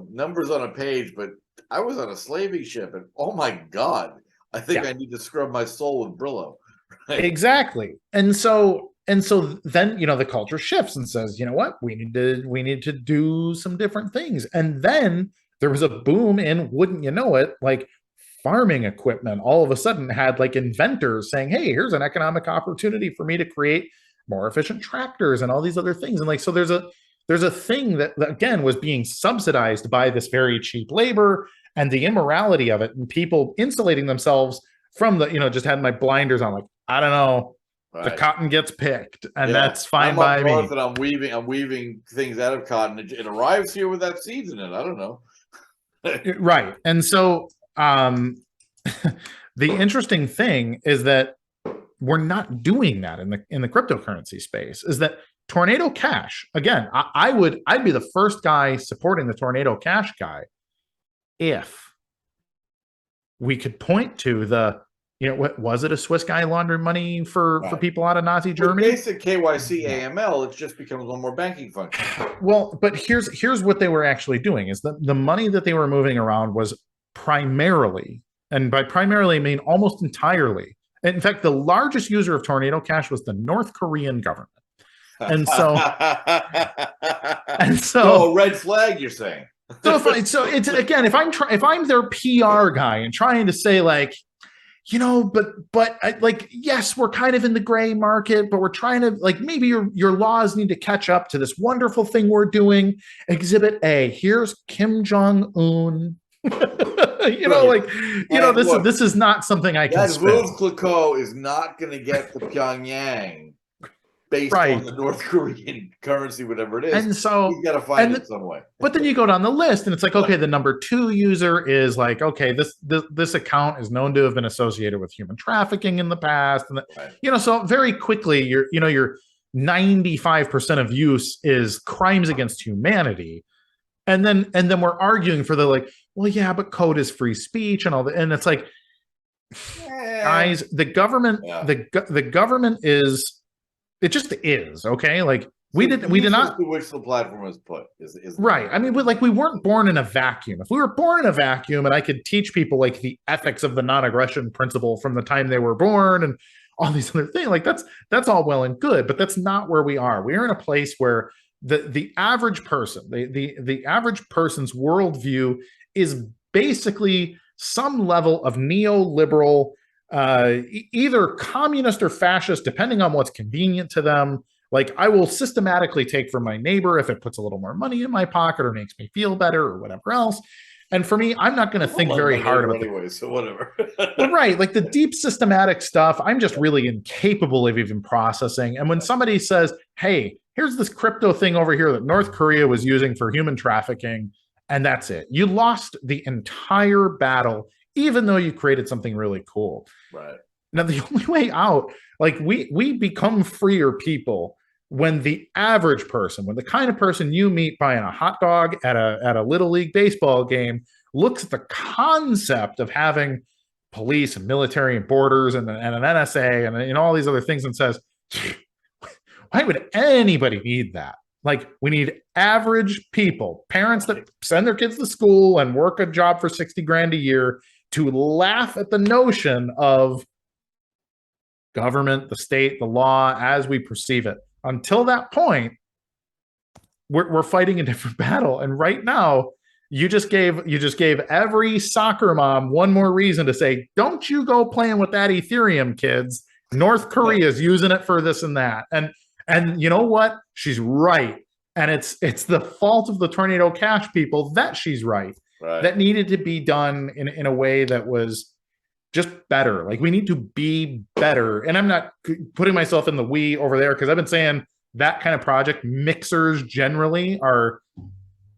numbers on a page, but I was on a slaving ship, and oh my God, I think I need to scrub my soul with Brillo. Right? Exactly. And so then, the culture shifts and says, you know what, we need to do some different things. And then there was a boom in, wouldn't you know it, like farming equipment all of a sudden had like inventors saying, hey, here's an economic opportunity for me to create more efficient tractors and all these other things. And like, so there's a thing that again was being subsidized by this very cheap labor and the immorality of it, and people insulating themselves from the, just had my blinders on, like, I don't know, the cotton gets picked, and that's fine by me. That I'm weaving things out of cotton. It arrives here without seeds in it. I don't know. Right. And so the interesting thing is that we're not doing that in the cryptocurrency space. Is that Tornado Cash, again, I'd be the first guy supporting the Tornado Cash guy if we could point to the, what was it, a Swiss guy laundering money for people out of Nazi Germany? With basic KYC AML, it just becomes one more banking function. Well, but here's what they were actually doing, is that the money that they were moving around was primarily, and by primarily I mean almost entirely, in fact, the largest user of Tornado Cash was the North Korean government. And so oh, red flag, you're saying. So it's again, if I'm their PR guy and trying to say like, but like, yes, we're kind of in the gray market, but we're trying to, like, maybe your laws need to catch up to this wonderful thing we're doing. Exhibit A, here's Kim Jong-un You know, like, Look, this is not something I can that spin. Veuve Clicquot is not going to get to Pyongyang based on the North Korean currency, whatever it is. And so he's got to find it some way. But then you go down the list and it's like, okay, the number 2 user is like, okay, this account is known to have been associated with human trafficking in the past. And so very quickly your 95% of use is crimes against humanity. And then we're arguing for the like, well, yeah, but code is free speech and all that. And it's like, guys, the government, the government is, it just is, okay? Like, we did not, to which the platform was put is right. I mean, we weren't born in a vacuum. If we were born in a vacuum and I could teach people like the ethics of the non-aggression principle from the time they were born and all these other things, like that's all well and good, but that's not where we are. We're in a place where the average person, the average person's worldview is basically some level of neoliberal, either communist or fascist, depending on what's convenient to them. Like, I will systematically take from my neighbor if it puts a little more money in my pocket or makes me feel better or whatever else. And for me, I'm not going to think very hard about anyway, so whatever. Well, right. Like the deep systematic stuff, I'm just really incapable of even processing. And when somebody says, hey, here's this crypto thing over here that North Korea was using for human trafficking, and that's it. You lost the entire battle, even though you created something really cool. Right. Now, the only way out, like we become freer people when the average person, when the kind of person you meet buying a hot dog at a Little League baseball game looks at the concept of having police and military and borders and an NSA and all these other things and says, why would anybody need that? Like, we need average people, parents that send their kids to school and work a job for 60 grand a year, to laugh at the notion of government, the state, the law as we perceive it. Until that point, we're fighting a different battle. And right now, you just gave every soccer mom one more reason to say, don't you go playing with that Ethereum, kids. North Korea is using it for this and that. And you know what? She's right. And it's the fault of the Tornado Cash people that she's right. That needed to be done in a way that was just better. Like, we need to be better. And I'm not putting myself in the we over there, because I've been saying that kind of project, mixers generally are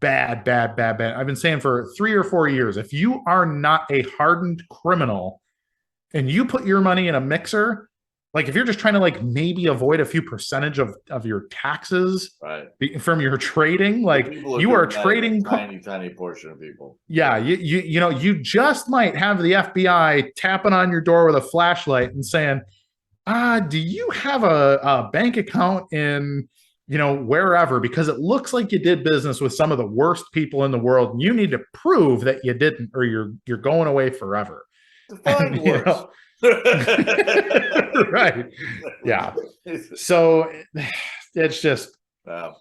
bad. I've been saying for 3 or 4 years, if you are not a hardened criminal and you put your money in a mixer, like if you're just trying to like maybe avoid a few percentage of your taxes from your trading, like you are trading tiny portion of people. Yeah, you just might have the FBI tapping on your door with a flashlight and saying, do you have a bank account in wherever, because it looks like you did business with some of the worst people in the world, and you need to prove that you didn't, or you're going away forever. Define worse. Right. Yeah. So it's just well,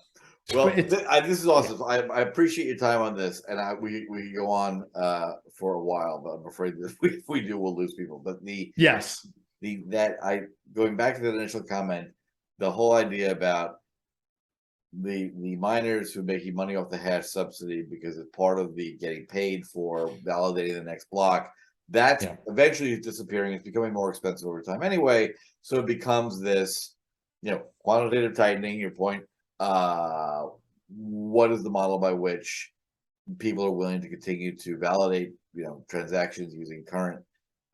this is awesome. I appreciate your time on this, and we can go on for a while, but I'm afraid that if we do, we'll lose people. But going back to the initial comment, the whole idea about the miners who are making money off the hash subsidy because it's part of the getting paid for validating the next block. That's eventually disappearing. It's becoming more expensive over time anyway. So it becomes this, quantitative tightening. Your point. What is the model by which people are willing to continue to validate, transactions using current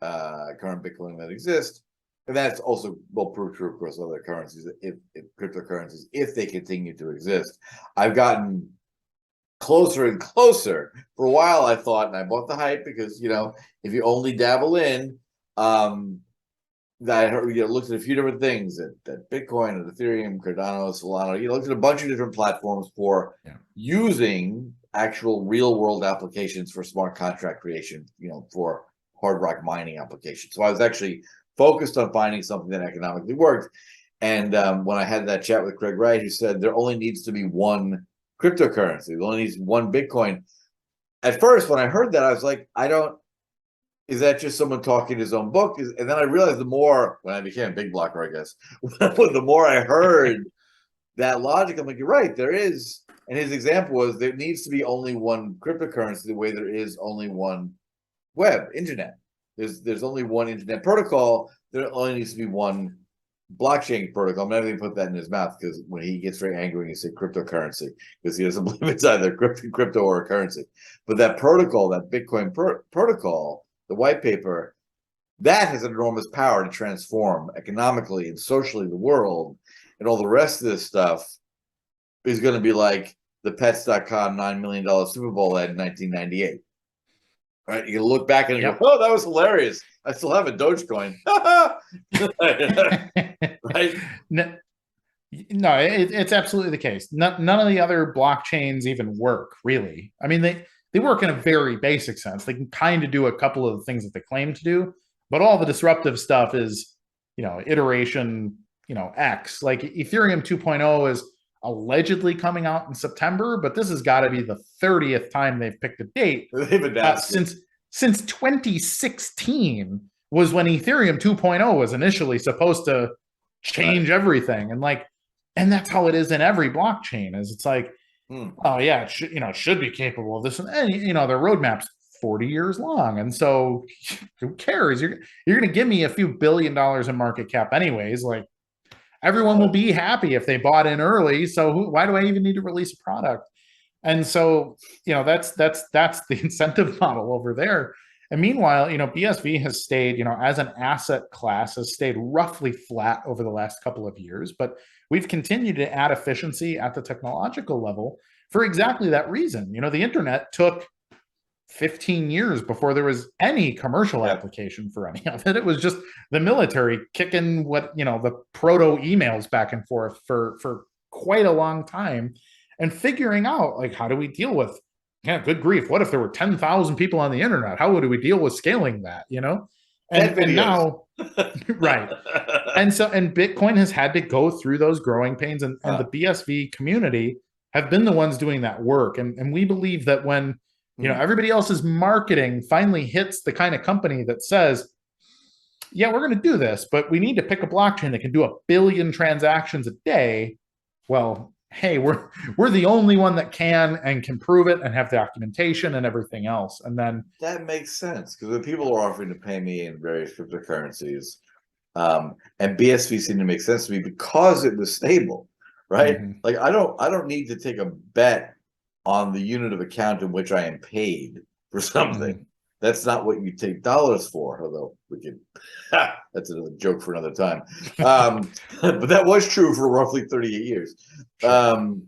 Bitcoin that exist? And that's also will prove true across other currencies, if cryptocurrencies, if they continue to exist. I've gotten closer and closer. For a while, I thought, and I bought the hype because if you only dabble in, that I heard, looked at a few different things that Bitcoin and Ethereum, Cardano, Solana. Looked at a bunch of different platforms for using actual real world applications for smart contract creation. For hard rock mining applications. So I was actually focused on finding something that economically worked. And when I had that chat with Craig Wright, who said there only needs to be one cryptocurrency. There only needs one Bitcoin. At first, when I heard that, I was like, is that just someone talking his own book? And then I realized the more, when I became a big blocker, I guess, the more I heard that logic, I'm like, you're right, there is. And his example was there needs to be only one cryptocurrency the way there is only one web, internet. There's only one internet protocol. There only needs to be one blockchain protocol. I'm not even put that in his mouth because when he gets very angry, he say cryptocurrency because he doesn't believe it's either crypto or a currency. But that protocol, that Bitcoin protocol, the white paper, that has enormous power to transform economically and socially the world, and all the rest of this stuff is going to be like the Pets.com $9 million Super Bowl ad in 1998. Right? You look back and you go, "Oh, that was hilarious. I still have a Dogecoin." Right? No, it's absolutely the case. None of the other blockchains even work, really. I mean, they work in a very basic sense. They can kind of do a couple of the things that they claim to do, but all the disruptive stuff is, iteration, X. Like Ethereum 2.0 is allegedly coming out in September, but this has got to be the 30th time they've picked a date since 2016 was when Ethereum 2.0 was initially supposed to change everything, and that's how it is in every blockchain. Is it's like, oh yeah, it should be capable of this, and their roadmap's 40 years long, and so who cares? You're going to give me a few $1 billion in market cap anyways. Like, everyone will be happy if they bought in early. So why do I even need to release a product? And so, that's the incentive model over there. And meanwhile, BSV has stayed, as an asset class, has stayed roughly flat over the last couple of years. But we've continued to add efficiency at the technological level for exactly that reason. The internet took 15 years before there was any commercial application for any of it. It was just the military kicking the proto emails back and forth for quite a long time, and figuring out, like, how do we deal with, good grief, what if there were 10,000 people on the internet? How would we deal with scaling that? And now right. And Bitcoin has had to go through those growing pains, and the BSV community have been the ones doing that work. And we believe that when everybody else's marketing finally hits the kind of company that says, yeah, we're going to do this, but we need to pick a blockchain that can do 1 billion transactions a day. Well, hey, we're the only one that can prove it and have documentation and everything else. And then that makes sense, because when people are offering to pay me in various cryptocurrencies, and BSV seemed to make sense to me because it was stable, right? Like, I don't need to take a bet on the unit of account in which I am paid for something. That's not what you take dollars for, although we could, that's another joke for another time. But that was true for roughly 38 years. So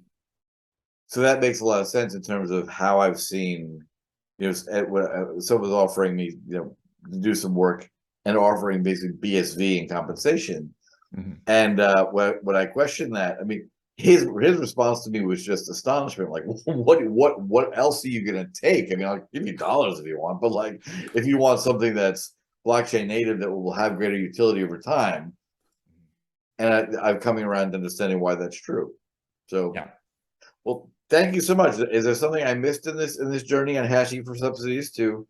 that makes a lot of sense in terms of how I've seen, someone's offering me, to do some work and offering basically BSV in compensation. And when I questioned that, I mean, his response to me was just astonishment. Like, what else are you going to take? I mean, I'll give you dollars if you want, but like, if you want something that's blockchain native that will have greater utility over time, and I'm coming around to understanding why that's true. So, well, thank you so much. Is there something I missed in this journey on hashing for subsidies too?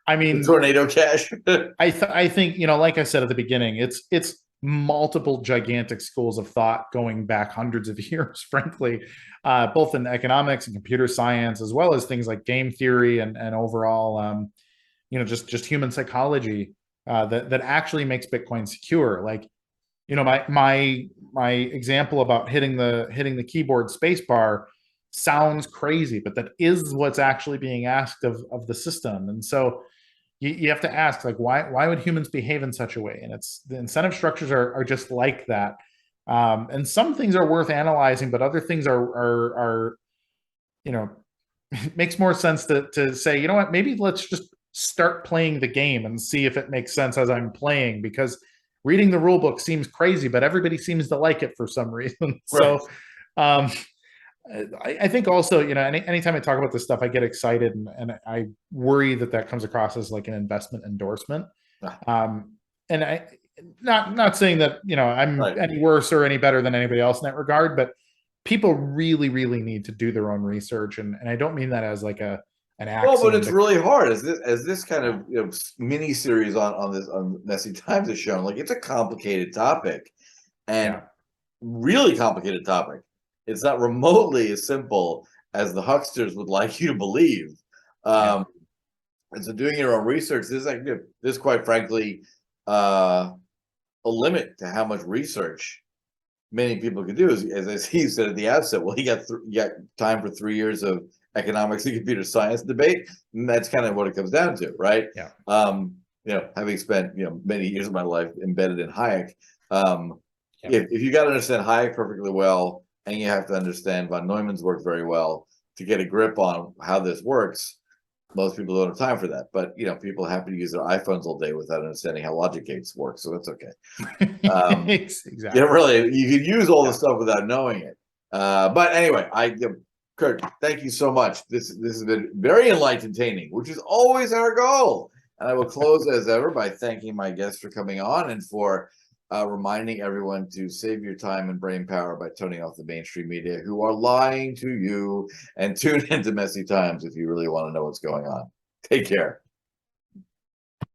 I mean, the tornado cash. I think, like I said at the beginning, it's multiple gigantic schools of thought going back hundreds of years, frankly, both in economics and computer science, as well as things like game theory and overall, just human psychology, that actually makes Bitcoin secure. Like, my example about hitting the keyboard spacebar sounds crazy, but that is what's actually being asked of the system. And so you have to ask, like, why would humans behave in such a way? And it's the incentive structures are just like that. And some things are worth analyzing, but other things are it makes more sense to say, you know what, maybe let's just start playing the game and see if it makes sense as I'm playing, because reading the rule book seems crazy, but everybody seems to like it for some reason. Right. So I think also, anytime I talk about this stuff, I get excited, and I worry that comes across as like an investment endorsement. And I not saying that, I'm any worse or any better than anybody else in that regard, but people really, really need to do their own research. And I don't mean that as like an axiom. Well, but it's really hard as this kind of mini series on Messy Times has shown. Like, it's a complicated topic, and really complicated topic. It's not remotely as simple as the hucksters would like you to believe. And And so doing your own research, this quite frankly, a limit to how much research many people can do. As he said at the outset, well, you got time for 3 years of economics and computer science debate, and that's kind of what it comes down to, right? Yeah. Having spent many years of my life embedded in Hayek, Yeah. if you got to understand Hayek perfectly well, and you have to understand von Neumann's work very well to get a grip on how this works, most people don't have time for that. But people happen to use their iPhones all day without understanding how logic gates work, so that's okay. Exactly. Really, you can use all the stuff without knowing it. But anyway, Kurt, thank you so much. This has been very enlightening, which is always our goal. And I will close as ever by thanking my guests for coming on and for reminding everyone to save your time and brain power by turning off the mainstream media who are lying to you, and tune into Messy Times if you really want to know what's going on. Take care.